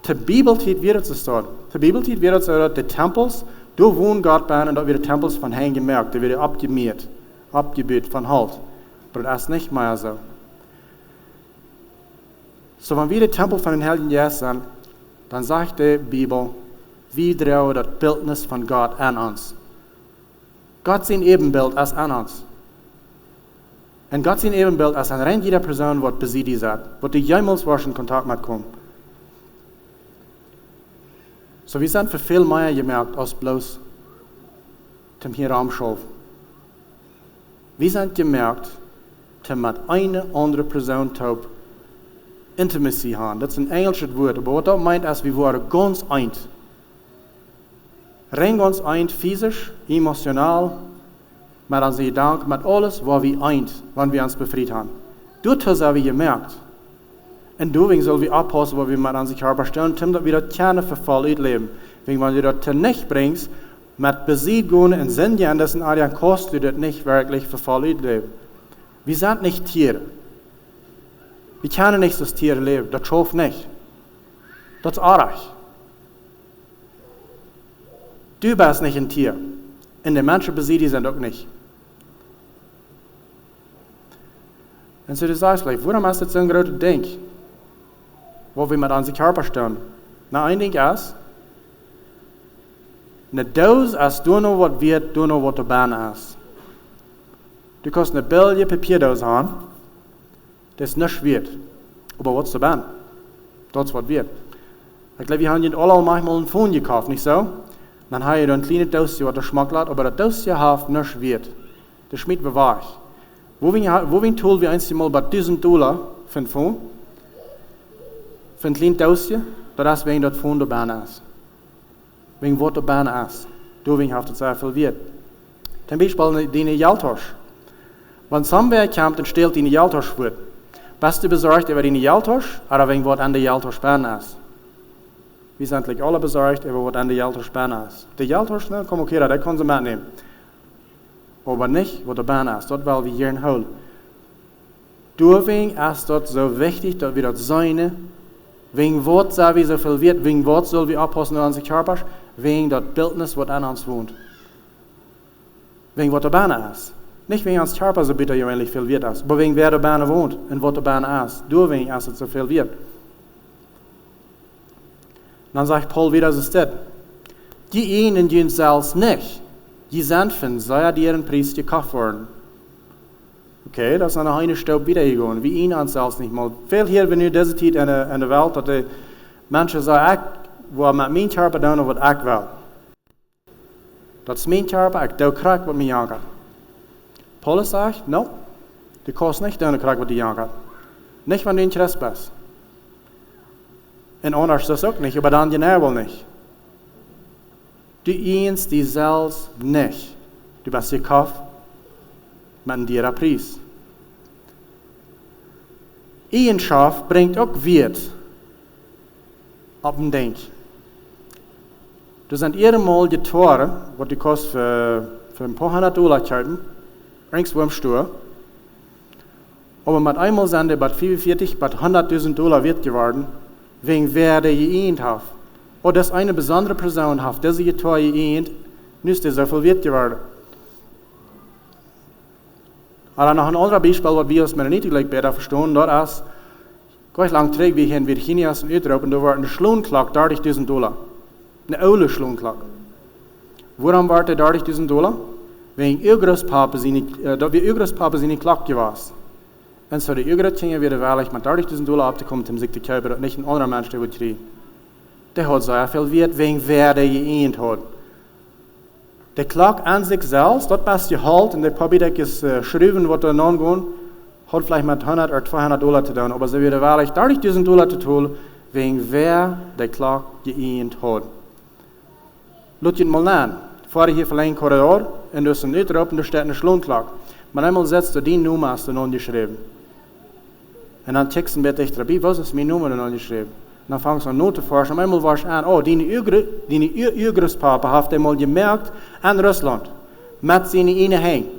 Die Bibel wird es so. Die Bibel wird es so, dass die Tempels, du wohnst Gott bei, und da wird die Tempels von Hängen gemerkt, da wird abgemäht, abgebüht von Halt. Aber das ist nicht mehr so. So, wenn wir die Tempel von den Heiligen Geist sind, dann sagt die Bibel, wir trauen das Bildnis von Gott an uns. Gott sein Ebenbild ist an uns. Und Gott sein Ebenbild ist an rein jeder Person, die besieht ist, die jemals in Kontakt mit kommt. So wir sind für viel mehr gemerkt als bloß zum hier Raumschauf. Wir sind gemerkt, mit einer anderen Person taub Intimacy haben. Das ist ein englisches Wort, aber was das meint, ist, wir waren ganz eins. Rein ganz eins, physisch, emotional, mit unseren Gedanken, mit alles, was wir eins, wenn wir uns befreit haben. Das haben wir gemerkt. Und deswegen sollen wir aufpassen, was wir mit unseren Körper stellen, damit wir das keine Verfall leben. Wenn du das nicht bringst, mit Besiegen und Sinn, das in Arien kostet, du das nicht wirklich Verfall leben. Wir sind nicht Tiere. Wir können nicht als Tiere leben. Das schafft nicht. Das ist arg. Du bist nicht ein Tier. Und die Menschen besiegen sind auch nicht. Und so du sagst vielleicht, warum ist das so ein großes Ding, wo wir mit unserem Körper stehen? Na, ein Ding ist, nicht das, als du noch was wird, du noch was zu bauen ist. Du kannst eine Billige Papierdose haben, das nicht wird. Aber was zu bauen? Das ist was wird. Ich glaube, wir haben jetzt alle manchmal ein Phone gekauft, nicht so? Dann habe ich ein kleines Dose, was der Geschmack hat, aber das Dose hat nicht wird. Das schmeckt bewahrt. Wohin tun wir einmal bei $1000 für ein Phone? Für ein kleines Dose, das ist wegen das Phone der Bahn ist. Wegen was der Bahn ist. Deswegen hat es sehr viel wert. Zum Beispiel die Geldtasche. Wenn Samwerk kommt und stellt die Geldtasche vor, bist du besorgt über die Geldtasche oder wegen was an der Geldtasche Bahn ist? Wir sind like alle besorgt über was an der Geldtasche Bahn ist. Die Geldtasche, ne, komm okay, das kann sie mitnehmen. Aber nicht, was der Bahn ist. Das wollen wir hier holen. Deswegen ist das so wichtig, dass wir das sein. Wegen was soll wir so viel wert? Wegen was sollen wir aufpassen an unseren Körper? Wegen das Bildnis, was an uns wohnt. Wegen was der Bahn ist. Nicht wegen uns Körper so bitte eigentlich viel wert ist, aber wegen wer der Bahn wohnt und was der Bahn ist. Deswegen ist es so viel wert. Dann sagt Paul wieder, so ist das. Die ihnen tun selbst nicht. Die sind von sehr deren Preis gekauft worden. Okay, das ist eine Staub wiedergegangen. Wie ihnen selbst nicht mal. Viel hier, wenn ihr diese Zeit in der Welt, dass die Menschen sagen, was mit meinem Körper tun, was ich will. Das ist mein Körper, ich tue krieg, was mir angeht. Paulus sagt, no, du kannst nicht tun, krieg, was dir angeht. Nicht, wenn du Interesse bist. Und anders das auch nicht, aber dann genau wohl nicht. Du ehnst die selbst nicht. Du bist gekauft mit einem derer Preis. Eigenschaft bringt auch Wert auf den Denk. Du sind mal die Tore, was du kannst für ein paar $100 kaufen, irgendwo im Stur. Aber mit einmal sind die bei 45, bei $100.000 wert geworden, wegen wer der geehnt hat. Oder dass eine besondere Person hat, diese Tor geehnt, nicht so viel wert geworden. Aber noch ein anderes Beispiel, was wir als Mennoniten besser verstehen, das ist, gleich lang zurück, wie hier in Virginia in Utrecht, und da war eine Schloonklok, $30.000. Eine alte Schloonklok. Warum war der $30.000? Wegen ihr Großpapa seine Klok gewesen. Und so die jüngere Kinder wieder wählig mit $30.000 abzukommen, um sich zu kaufen, und nicht ein anderer Mensch, der wird kriegen. Der hat sehr viel Wert, wegen wer der geehnt hat. Der Klok an sich selbst, das passt halt, und der Papideck ist Schrauben, was da nachgehen, hat vielleicht mit $100 oder $200 zu tun, aber sie wird wählig $30.000 zu tun, wegen wer der Klok geehnt hat. Lass ihn mal nehmen. Vorher hier verlängt Korridor, und du hast einen Utrecht, und da steht eine Schloonklok. Man einmal setzt du die Nummer, hast du noch geschrieben. Und dann checkst du ein bisschen dabei, was ist meine Nummer noch geschrieben? Und dann fangst du an Noten zu forschen, und einmal warst du an, oh, deine Urgroßpapa hat einmal gemerkt, an Russland, mit seinen einen Hängen.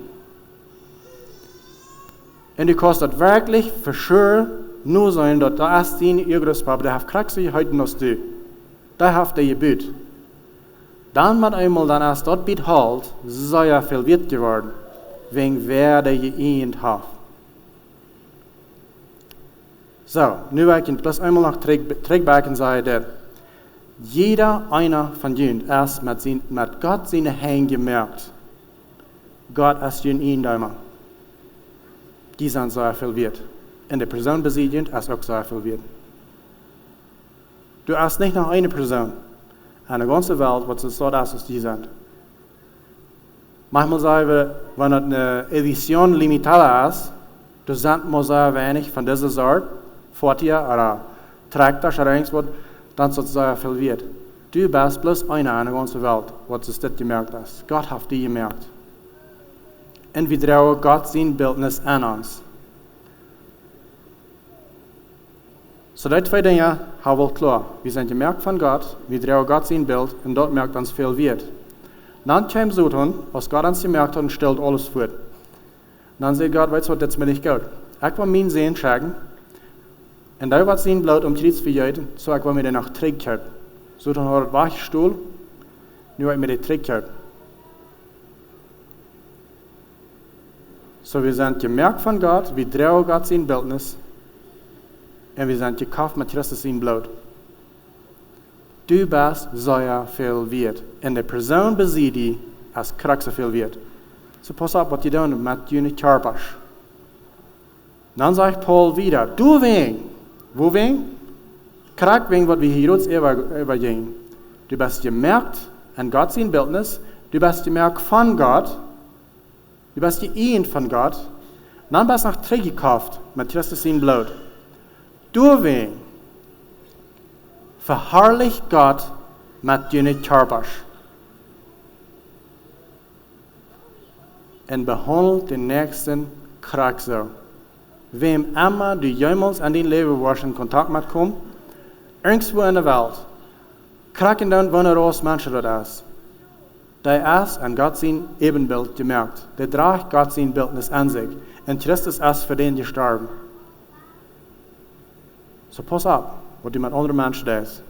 Und du kannst das wirklich für sure nur sein, dass das deine Urgroßpapa, der hat Kraxe heute noch du. Der hat der Gebüt. Dann mit einmal, dann als das Bild halt, sei er viel wert geworden, wegen wer der geehnt hat. So, nu wil ik plus einmal noch terugback und sagen, dass jeder einer von ihnen ist mit Gott seine Hände gemerkt. Gott ist in ihn da. Die sind sehr viel wert. Und die Person besiegt ist auch sehr viel wert. Du hast nicht noch eine Person in der ganzen Welt, was so ist, als die sind. Manchmal sagen wir, wenn es eine Edition limitada ist, du sind mal sehr wenig von dieser Sorte, Fortier oder Traktor, wird, dann soll es sehr viel wird. Du bist bloß einer in der ganzen Welt, was es das gemerkt hast. Gott hat die gemerkt. Und wir trauen Gott sein Bildnis an uns. So die zwei Dinge haben wir klar. Wir sind gemerkt von Gott, wir trauen Gott sein Bild und dort merkt uns viel wird. Dann kommt so tun, was Gott uns gemerkt hat und stellt alles vor. Dann sagt Gott, weißt du was, das ist mir nicht gut. Ich will meinen Sehen checken und da wird sein Blut um die zu verjäten, so ich will mir den auch Trick kaufen. So dann hat er Wachstuhl, nu will ich mir den Trick kaufen. So wir sind gemerkt von Gott, wir trauen Gott sein Bildnis und wir sind gekauft mit Christus sein Blut. Du bist sehr viel wert. Und die Person besieht die, als krank so viel wert. So pass auf, was du tun mit Juni Körper. Dann sagt Paul wieder, du wegen, wo wegen? Krank wegen, was wir hier uns übergehen. Du bist gemerkt an Gott sein Bildnis, du bist gemerkt von Gott, du bist geehrt von Gott, dann bist du noch zurückgekauft mit Christus sein Blut. Du wegen, verherrlicht Gott mit Juni Körper. Und behandelt den Nächsten krank so. Wem immer du jemals an dein Leben warst in Kontakt mit kommst, irgendwo in der Welt, krank dann, wenn aus Menschen das ist. Der ist an Gott sein Ebenbild gemerkt. Der trägt Gott sein Bildnis an sich. Und Christus ist für den gestorben. So pass auf, was du mit anderen Menschen tust.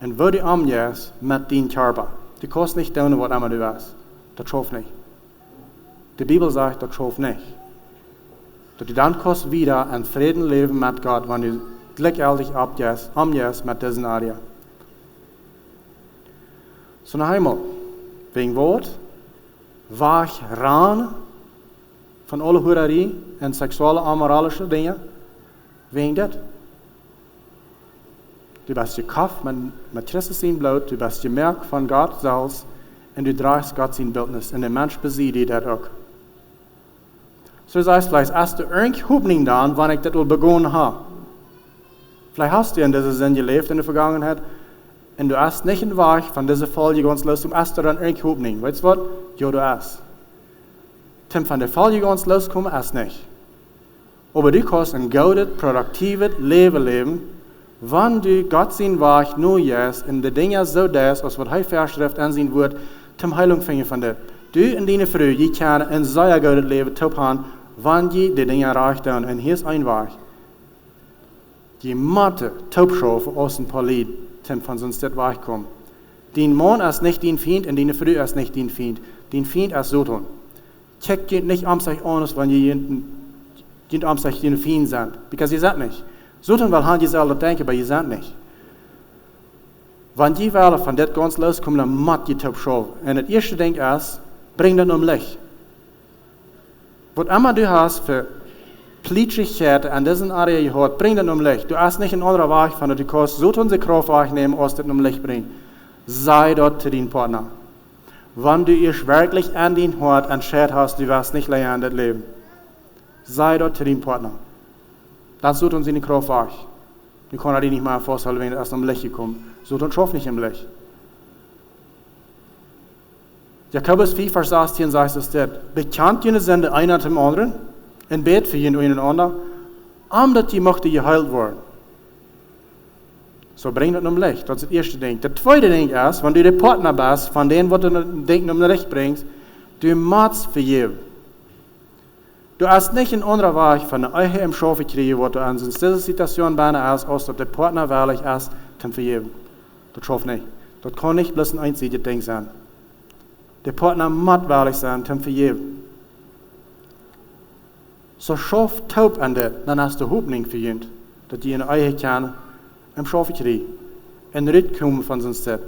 Und wo du umgehst mit deinem Körper. Du kannst nicht tun, was immer du weißt. Das schafft nicht. Die Bibel sagt, das schafft nicht. Dass du dann kannst wieder in Frieden leben mit Gott, wenn du glücklich umgehst mit diesen Area. So noch einmal, wegen Wort, war ich ran von alle Hurerie und sexuelle amoralische Dinge, wegen das. Du bist gekauft mit Christus sein Blut, du bist gemerkt von Gott selbst und du trägst Gott sein Bildnis und der Mensch besieht dir das auch. So das heißt, vielleicht hast du irgendeine Hoffnung dann, wann ich das begonnen habe. Vielleicht hast du in dieser Sinn gelebt in der Vergangenheit und du hast nicht in Wahrheit von dieser Folge ganz los, hast du dann irgendeine Hoffnung. Weißt du was? Ja, du hast. Tim von der Folge ganz loskommen, hast nicht. Aber du kannst ein gutes, produktives Leben leben, wenn du Gott sein Wahrheit nur jetzt in den Dingen so das, als was die Verschrift ansehen wird, zum Heilung finden von dir. Du in deine Früh, je kann ein sehr gutes Leben tophan, wenn die Dinge erreicht haben. Und hier ist ein Wahrheit. Die Mathe, Taubschafe aus dem Polit, Tim von sonst das Wahrheit kommen. Dein Mann ist nicht dein Feind und deine Früh ist nicht dein Feind. Dein Feind ist Satan. Check geht nicht um sich anders, wenn ihr um sich deine Feind sind. Because ihr seid nicht. Satan will han je selber denken, aber ihr seid nicht. Wenn die Welle von das ganz loskommen, dann macht die Taubschafe. Und das erste Ding ist, bring das um Licht. Was immer du hast für Plitschigkeit an diesen Area gehört, bring das um Licht. Du hast nicht in anderer Weg von, du kannst so unsere Kraft wegnehmen, als das um Licht bringen. Sei dort zu deinem Partner. Wenn du ihr wirklich an den Hort entscheidet hast, du wirst nicht länger in das Leben. Sei dort zu deinem Partner. Dann sucht uns in die Kraft weg. Du kannst dich nicht mal vorstellen, wenn du erst um Licht gekommen. Sucht uns schafft nicht im Licht. Jakobus 4, Vers 18 sagt es dort. Bekannt jene Sünde einer dem anderen, in Bett für jeden und anderen, damit die möchte geheilt werden. So bring das um Licht. Das ist das erste Ding. Das zweite Ding ist, wenn du der Partner bist, von denen, was du Denken um Licht bringst, du musst vergeben. Du hast nicht in anderer Weg von der Eiche im Schafe kriegen, wo du an dieser Situation bist, als ob der Partner wirklich ist, zum Vergeben. Das schafft nicht. Das kann nicht bloß ein einziges Ding sein. Der Partner muss wirklich sein, zum Vergeben. So schaff taub an das, dann hast du Hoffnung für ihn, dass die in der Eiche kann, im Schafe kriegen. Und rückkommen von so einer Zeit.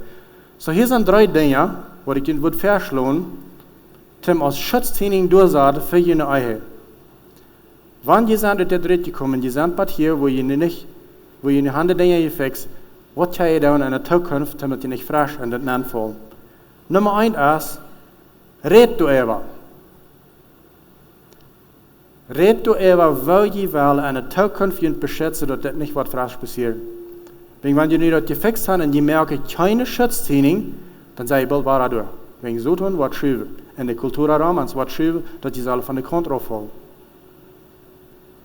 So hier sind 3 Dinge, wo ich ihn verschlagen, zum als Schutz Tieninj durchsagen für jene Eiche. Wenn ihr seid dort gekommen, ihr seid bei hier, wo ihr in die Hand Dinge gefixt, was kann ihr tun in der Zukunft, damit ihr nicht frisch in das Land fallen? Nummer 1 ist, Red du Eva. Red du Eva, wo je wel eine Zukunft beschätzen, dass das nicht was falsch passiert. Wenn je nu dat gefixt haben und je merken keine Schutz Tieninj, dann sei je bald waar door. Wenn je so tun, wat schrijven. En de cultuurraam, en wat schrijven, dat je ze alle van de kant afvallen.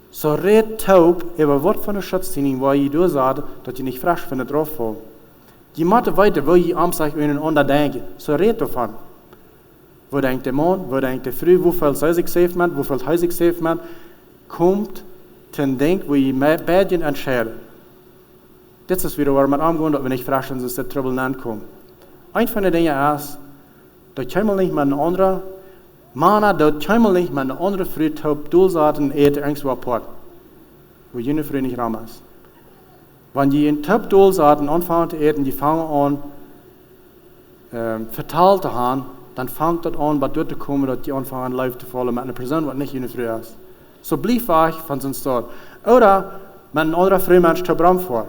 So red taub über wat von der Schutz Tieninj, wo je door sagt, dass je nicht frisch von der drauf fallen. Je moet weten, wo je am sich untereinander denken. So red davon. Wo denkt der Mann, wo denkt der Frau, wofür soll sich safe man, wofür soll sich safe man, kommt ten Denk, wo je beiden entscheiden. Das ist wieder, wo man angehen, dass wir nicht frisch sind, dass der Trouble ankommt. Ein von den Dingen ist, dass keinmal nicht mit einer anderen Mann, dass keinmal nicht mit einer anderen Frau taub durchsaten, irgendwo apart. Wo jene Frau nicht ram ist. Wenn die in taub durchsaten anfangen zu essen, die fangen an, verteilt zu haben, dann fängt das an, was dort zu kommen, dass die anfangen, live zu fallen mit einer Person, die nicht jene Frau ist. So blieb wach von sonst dort. Oder mit einer anderen Frau Mensch taub ram vor.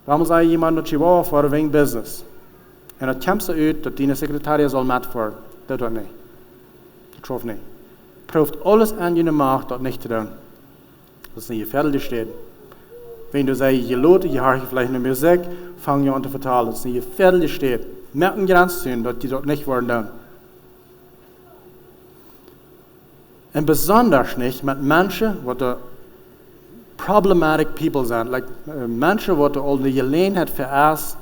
Warum sei jemand, der Chihuahua vor wegen Business? Und das kommt so aus, dass die Sekretärin soll mitfahren. Das tut nicht. Das trifft nicht. Prüft alles an, jene Macht, das nicht zu tun. Das ist nicht gefährlich steht. Wenn du sagst, je Leute, je hörst vielleicht eine Musik, fangen je an zu vertalen. Das ist nicht gefährlich steht. Merken ganz zu, dass die das nicht wollen tun. Und besonders nicht mit Menschen, die problematic people sind, like Menschen, die all die Gelegenheit vereist,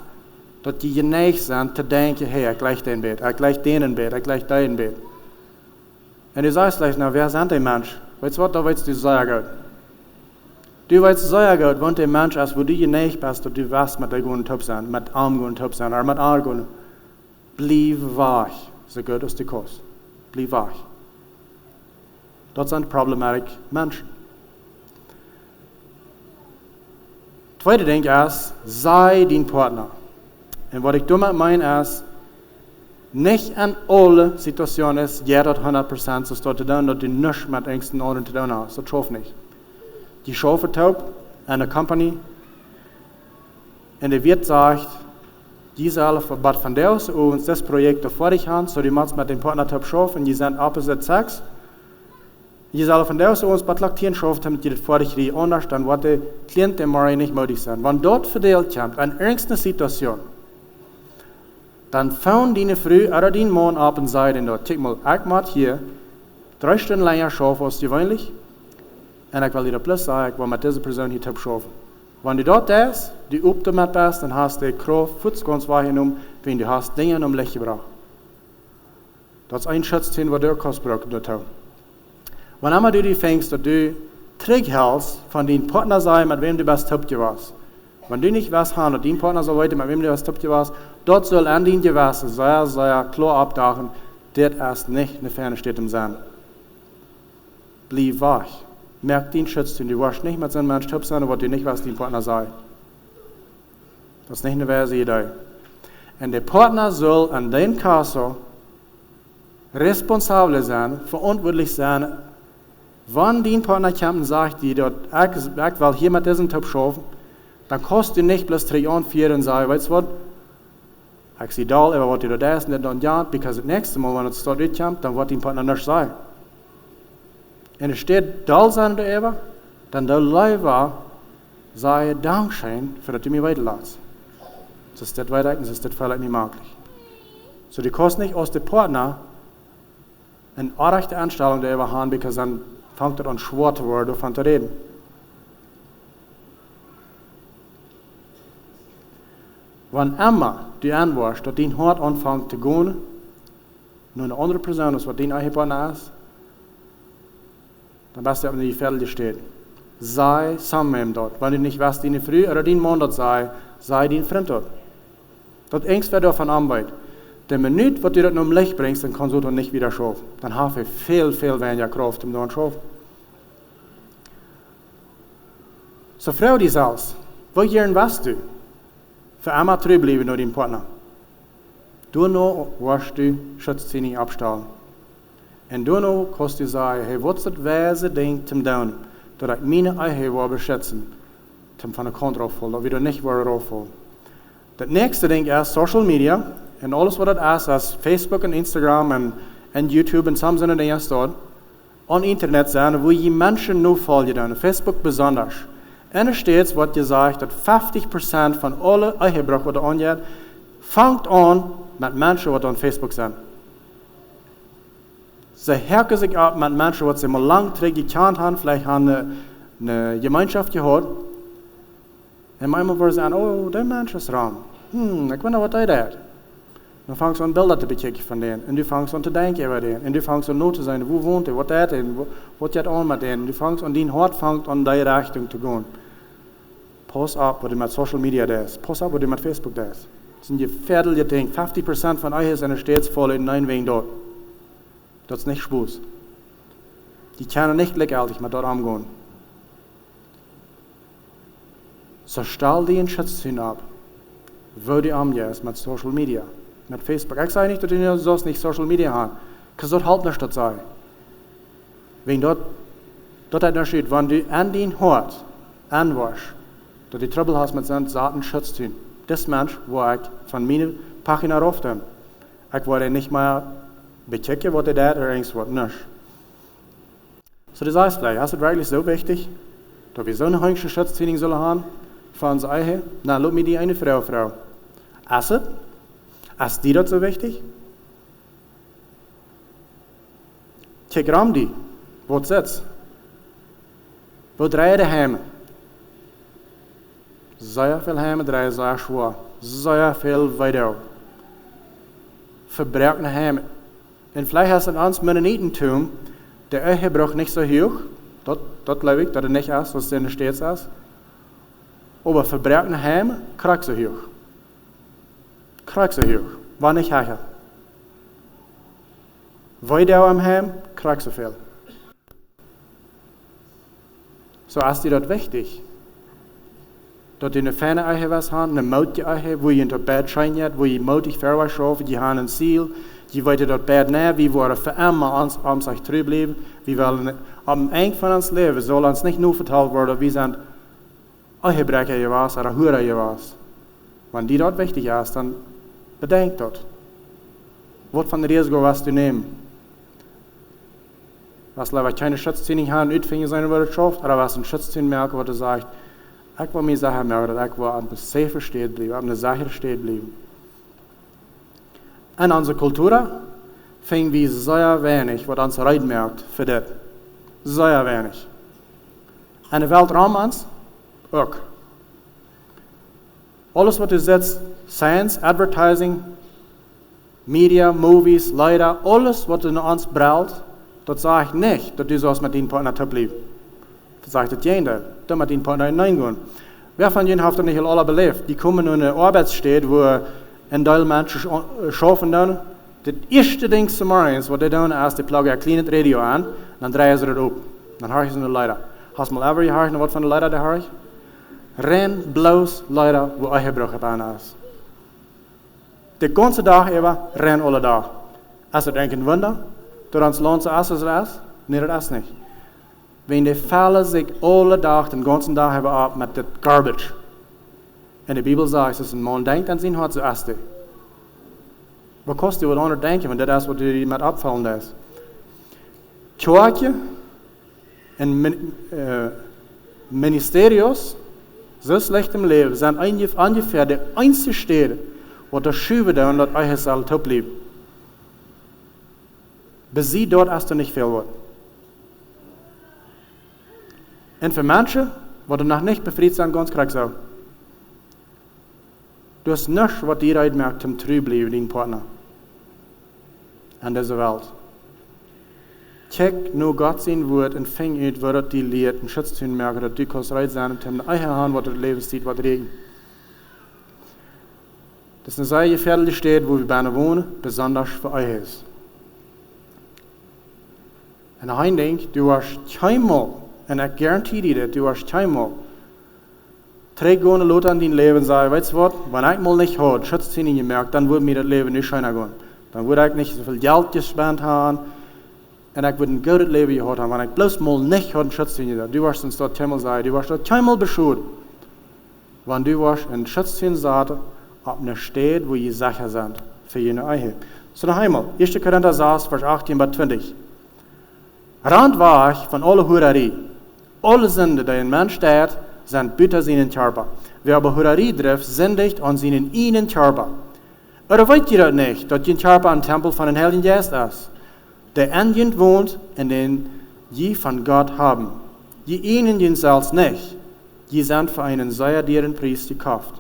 dass die geneigt sind, zu denken, hey, ich gleich den Bett, ich gleich den Bett, ich gleich den Bett. Und du sagst gleich, na, wer sind die Menschen? Weißt du was, da weißt du sehr gut. Du weißt sehr gut, wenn der Mensch ist, wo du geneigt bist, dass du weißt, mit der guten Top sein, mit Arm guten Top sein, oder mit Arm guten. Blieb wach, so gut ist die Kost. Blieb wach. Das sind problematic Menschen. Zweite Ding ist, sei dein Partner. Und was ich damit meine ist, nicht in alle Situationen ist jeder 100% so zu tun, dass du nichts mit Ängsten anderen zu tun hast. Das schafft nicht. Die schaffen taub in einer Company und der Wirt sagt, die sollen von der aus uns das Projekt vor dich haben, so die machst mit dem Partner taub schaffen, die sind opposite sex. Die sollen von der aus uns Laktieren schaffen, damit die das vor dich anders dann, was der Klient der Mari nicht möglich sind. Wenn dort verteilt kommt, in irgendeiner Situation, dann fangen die Früh oder den Mann ab und sagen dort, tick mal, ich mach hier 3 Stunden länger schaffen als gewöhnlich und ich will dir plus sagen, ich will mit dieser Person hier taub schaffen. Wenn du dort ist, die übt damit bist, dann hast du die Kraft, ganz wahrgenommen, wenn du hast Dinge Licht gebracht. Das ist ein Schutz, den wir dort kostbar dort haben. Wenn einmal du die fängst, dass du träghältst von den Partner sein, mit wem du bist taub gewesen. Wenn du nicht weißt, dass dein Partner so weiter, mit wem du bist taub gewesen, dort soll an den Gewässer sehr, sehr klar abdachen, das ist nicht eine ferne Stadt im Sand. Blieb wach. Merk den Schutz, du wirst nicht mit so einem Menschen taub sein, aber du nicht weißt, dein Partner sei. Das ist nicht eine weise Idee. Und der Partner soll an den Kasse responsabel sein, verantwortlich sein, wenn dein Partner kommt und sagt, ich will hier mit diesem Top schaffen, dann kostet du nicht bloß 3 Jahre, 4 und sagen, weißt du was, ich sehe da, aber was du da ist, nicht und ja, weil das nächste Mal, wenn es dort kommt, dann wird dein Partner nicht sein. Und es steht da sein oder dann der Leiber sei Dankeschön, für dass du mir weiterlässt. Das ist das weiter, das ist das vielleicht nicht möglich. So, die kostet nicht aus dem Partner eine rechte Anstellung der haben, weil dann fängt er an schwer zu werden, davon zu reden. Wenn immer du anwärst, dass dein Hart anfängt zu gehen, nur eine andere Person ist, was dein eigener Partner ist, dann bist du auf die Felde steht. Sei zusammen mit ihm dort. Wenn du nicht weißt, deine Frau oder dein Mann dort sei dein Freund dort. Das Ängst wird davon Arbeit. Der Minute, wo du das nur im Licht bringst, dann kannst du das nicht wieder schaffen. Dann habe ich viel, viel weniger Kraft, um das zu schaffen. So, Frau, die sagst, wo gern weißt du? Für einmal treu bleiben nur dein Partner. Du noch wirst du Schutz Tieninj abstellen. Und du noch kannst du sagen, hey, was ist das weise Ding zum tun, dass ich meine eigene beschützen, zum von der Kontrolle fallen, dass wir nicht raufallen. Das nächste Ding ist Social Media. En alles wat het is, als Facebook en Instagram en YouTube en soms in het dingen staat, op internet zijn, wo je mensen nu volgen, Facebook besonders. En er steeds wat je zegt, dat 50% van alle eigenbrug wat er aangaat, vangt aan met mensen wat op Facebook zijn. Ze herken zich op met mensen wat ze maar lang terug gekend hebben, vielleicht hebben een gemeenschap gehad. En manchmal worden ze aan, oh, die mensen is raam. Ik weet nog wat hij deed. Dan vangt ze aan beelden te bekijken van denen. En du vangt aan te denken over denen. En du vangt aan te zijn, hoe woont hij, wat deed hij, wat gaat aan met denen. En du vangt aan die hart vangt aan die richting te gaan. Pas op wat je met social media doet. Pas op wat je met Facebook doet. Zijn je verder je denkt, 50% van euch zijn er steeds voll in een week dort. Dat is niet spoes. Die kunnen niet gelijkaardig met dort omgaan. So stel die in Schutz Tieninj ab, wo die omgaat met social media, met Facebook. Ik zei niet dat je zoals niet social media hebt. Ik zou halt niet dat zeggen. Wenn dat het nog steht, wenn du an die hart anwäschst, dat die Trouble hast mit seinen Saaten Schutz tun. Das Mensch, wo ich von meinen Pagina raufnehm. Ich wollte nicht mehr bekijken wat hij deed, er eens wat niet. So, das heißt vielleicht, ist es wirklich so wichtig, dass wir so eine heimliche Schutz Tieninj sollen haben, für uns eigen? Na, lass mir die eine Frau. Ist es? Ist die das so wichtig? Kijk ram die. Wo sitzt? Wo draaien de heimen? Sehr viel heimen draaien, sehr schwer. Sehr viel weiter. Verbrechen heimen. En vielleicht hast du uns Mennonitentum, der Ehebrauch nicht so hoch. Das glaube ich, dass er nicht ist, was in der Stadt ist. Aber Verbrechen heimen, krieg so hoch. Krieg so hoch. War nicht höher. Weiter am Heim, krieg so viel. So ist dir das wichtig. Dass die eine feine Eiche was haben, eine mutige Eiche, wo ihr in das Bett scheint, wo ihr mutig verwas schaffen, die haben ein Ziel, die wollen das Bett nehmen, wie wir für immer am sich treu bleiben, wir wollen am Ende von uns leben, soll uns nicht nur verteilt werden, wir sind Eichebrecher gewesen oder Hurer gewesen. Wenn die dort wichtig ist, dann bedenkt das. Was von der Risiko was du nehmen? Was leider keine Schutz Tieninj haben, Utfingen sein wird schafft, oder was ein Schutz Tieninj merken, wo du sagst, ich will mir Sachen merken, dass ich an der Sache stehen bleiben, an der Sache stehen bleiben. In unserer Kultur finden wir sehr wenig, was uns Reit merkt für das. Sehr wenig. In der Welt um uns auch. Alles, was du siehst, Science, Advertising, Media, Movies, Leider, alles, was du in uns brauchst, das sage ich nicht, dass du sollst mit deinem Partner bleiben. Das sagt das jeder, dass mit deinem Partner hineingehen. Wer von ihnen hat das nicht alle belebt? Die kommen in eine Arbeitsstätte, wo ein Teil Menschen schaffen dann. Das erste Ding zum Morgen, was die tun, ist, die pluggen ein kleines Radio an, dann drehen sie das auf. Dann höre ich sie nur Leider. Hast du mal ever gehört, was von den Leider da höre ich? Rein, bloß Leider, wo Eichenbrüche an ist. Den ganzen Tag über, rennen alle da. Ist das ein Wunder? Dass uns lohnt so ist, als ist? Nein, das ist nicht. Wenn die Fälle sich alle Tag, den ganzen Tag haben ab mit dem Garbage. In der Bibel sagt es, ein Mann denkt an sein Hart, so ist er. Was kostet dir, was andere denken, wenn das ist, was dir mit abfallen ist? Kirche und Ministerios, so schlecht im Leben, sind ungefähr die einzige Städte, wo das Schuhe da und das euch soll top bleiben. Bis sie dort hast du nicht viel Wort. Und für manche, die danach nicht befriedigt sind, ganz krieg so. Du hast nichts, was dir merkt, zum treu bleiben, dein Partner. In dieser Welt. Check nur Gott sein Wort und fäng ut, wo das die lehrt, und Schutz Tieninj merken, dass du kannst reit sein und in eigen Hand, was das Lebenszeit, was regen. Das ist eine sehr gefährliche Stadt, wo wir gerne wohnen, besonders für euch ist. Und ich denke, du hast keinmal, und ich garantiere dir, du hast keinmal, drei gute Leute an dein Leben sagen, weißt du was, wenn ich mal nicht habe, Schutz Tieninj gemerkt, dann würde mir das Leben nicht schöner gehen. Dann würde ich nicht so viel Geld gespendet haben, und ich würde ein gutes Leben gehabt haben, wenn ich bloß mal nicht habe, Schutz Tieninj. Du warst uns dort keinmal sagen, du warst dort keinmal beschult, wenn du warst in Schutz Tieninj auf einer Stadt, wo ihr sicher sind. für jene Eihe. So noch einmal, 1. Korinther 6, Vers 18 bis 20. Rand war ich von alle Hurerie. Alle Sünde, die ein Mensch steht, sind bitter seinen Körper. Wer aber Hurerie trifft, sündigt an seinen ihnen Körper. Oder wollt ihr das nicht, dass ihr Körper ein Tempel von den Heiligen Geist ist, der in ihnen wohnt und den je von Gott haben? Je ihnen ihn selbst nicht, je sind für einen sehr deren Preis gekauft.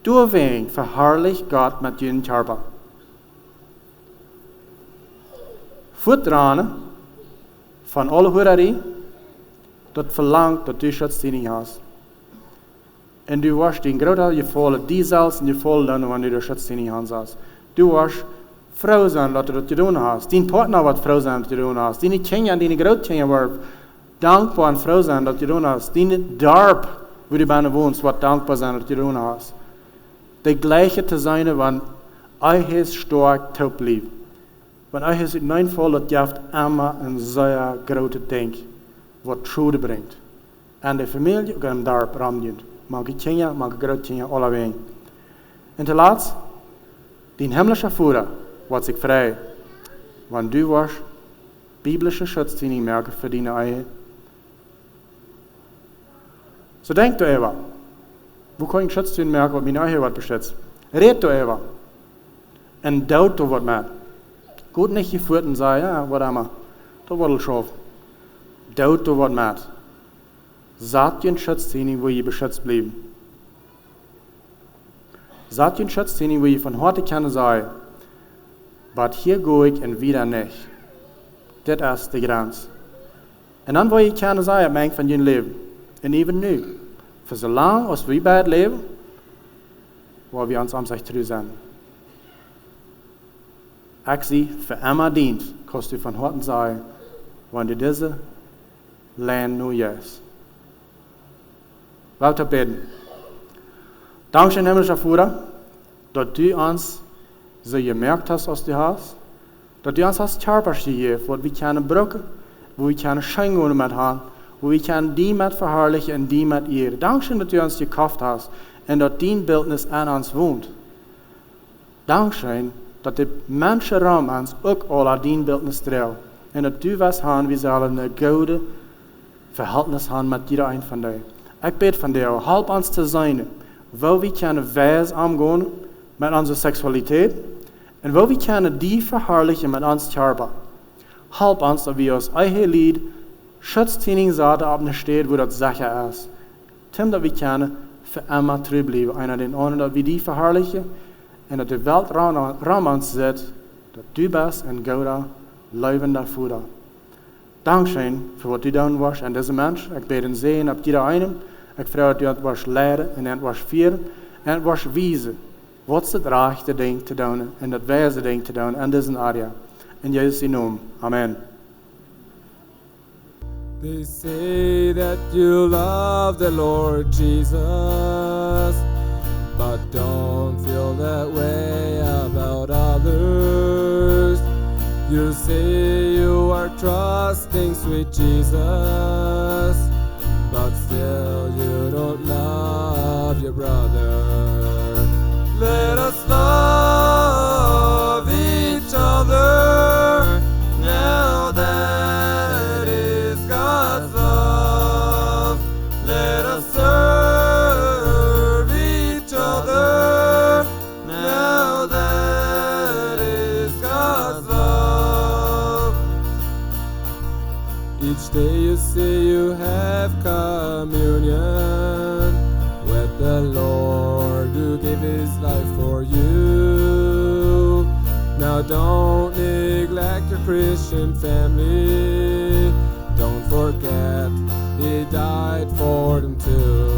Deswegen verherrlicht Gott mit ihren Körper. Voetrane van alle Hurerie, dat verlangt dat du Schutz Tieninj hast. En du warst in groter geval die zelfs in geval dan wanneer du Schutz Tieninj hast. Du warst vrouw zijn dat du dat te doen hast. Die partner wat vrouw zijn dat te doen hast. Die kinderen, die grootkinderen waren dankbaar en vrouw zijn dat te doen hast. Die dorp, wo du bijna woonst, wat dankbaar zijn dat te doen hast. De gleiche te zijn, want hij stark te blijven. Want hij is in een geval dat je immer een zeer grote denk wat trude brengt. En de familie ook een dorp ramdient. Manche kinderen, manche grootkinderen, allebei. En ten laatste, die himmlische Vader wordt zich vrij. Want du was biblische Schutz Tieninj merken voor die eigen. So denk du even. Wo kan ik Schutz Tieninj merken wat mijn eigen wordt beschützt? Red du even. En dood du wat met. Goed niet gevoerd en zei, ja, wat immer. Dat wordt schoof. Dood du wat met. Zat je een Schutz Tieninj, wo je beschützt blijven. Zat je een Schutz Tieninj, wo je van harte kan zeggen, maar hier ga ik en wieder niet. Dit is de grens. En dan wil je kunnen zeggen, mijn van je leven. En even nu. Voor zolang als we bij het leven, waar we ons om zich terug zijn. Ik zie, voor immer dient, kost u van harte zeggen, wanneer deze land nu is. Laten we bidden. Dankzij himmlischer Vader, dat du ons zo gemerkt hast, als du hast, dat du ons hast Körper gegeven, wat we kunnen bruiken, wo we kunnen schenken met gaan, wo we kunnen die met verherrlichen en die met eer. Dankzij dat du ons gekauft hast en dat die Bildnis aan ons woont. Dankzij dat de mensen om ons ook al die Bildnis trouw. En dat du was gaan, we zullen een goede verhältnis hebben met ieder een van die. Ik bid van jou, help ons te zijn, waar we kunnen wijs omgaan met onze seksualiteit en waar we kunnen die verherrlichen met ons Körper. Help ons dat we ons eigen lied Schutz Tieninj zaten op een stad waar dat zeker is. Tim dat we kunnen voor immer terugblijven, en den anderen dat we die verherrlichen en dat de wereld rond ons zit, dat du bent en Gouda levende Vader. Dankzij voor wat u doen was en deze mens. Ik bid en zegen op ieder een. Ik vraag dat u het was leiden en het was vieren en het was wijzen. Wat is het rechte ding te doen en het wijze ding te doen in deze area. In Jezus' naam. Amen.
They say that you love the Lord Jesus, but don't feel that way about others. You say you are trusting sweet Jesus, but still you don't love your brother. Let us love each other now that is God's love. Let us serve each other now that is God's love. Each day you say you have communion with the Lord who gave his life for you. Now don't neglect your Christian family. Don't forget he died for them too.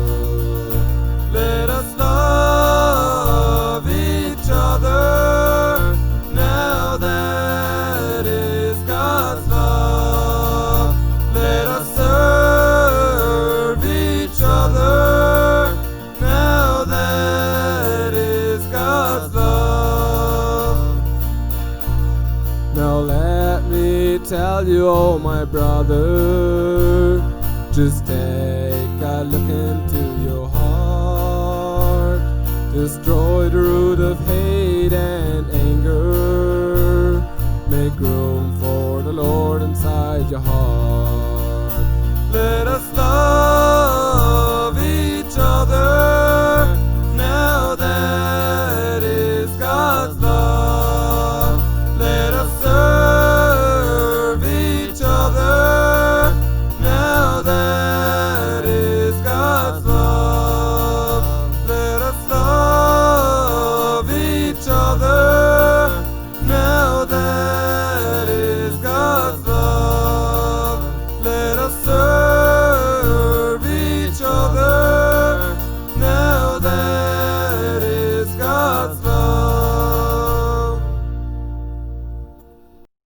Let us love each other now that is God's love. Let us serve each other now that is God's love. Now let me tell you, oh my brother, just take a look into your heart. Destroy the root of hate and anger. make room for the Lord inside your heart. Let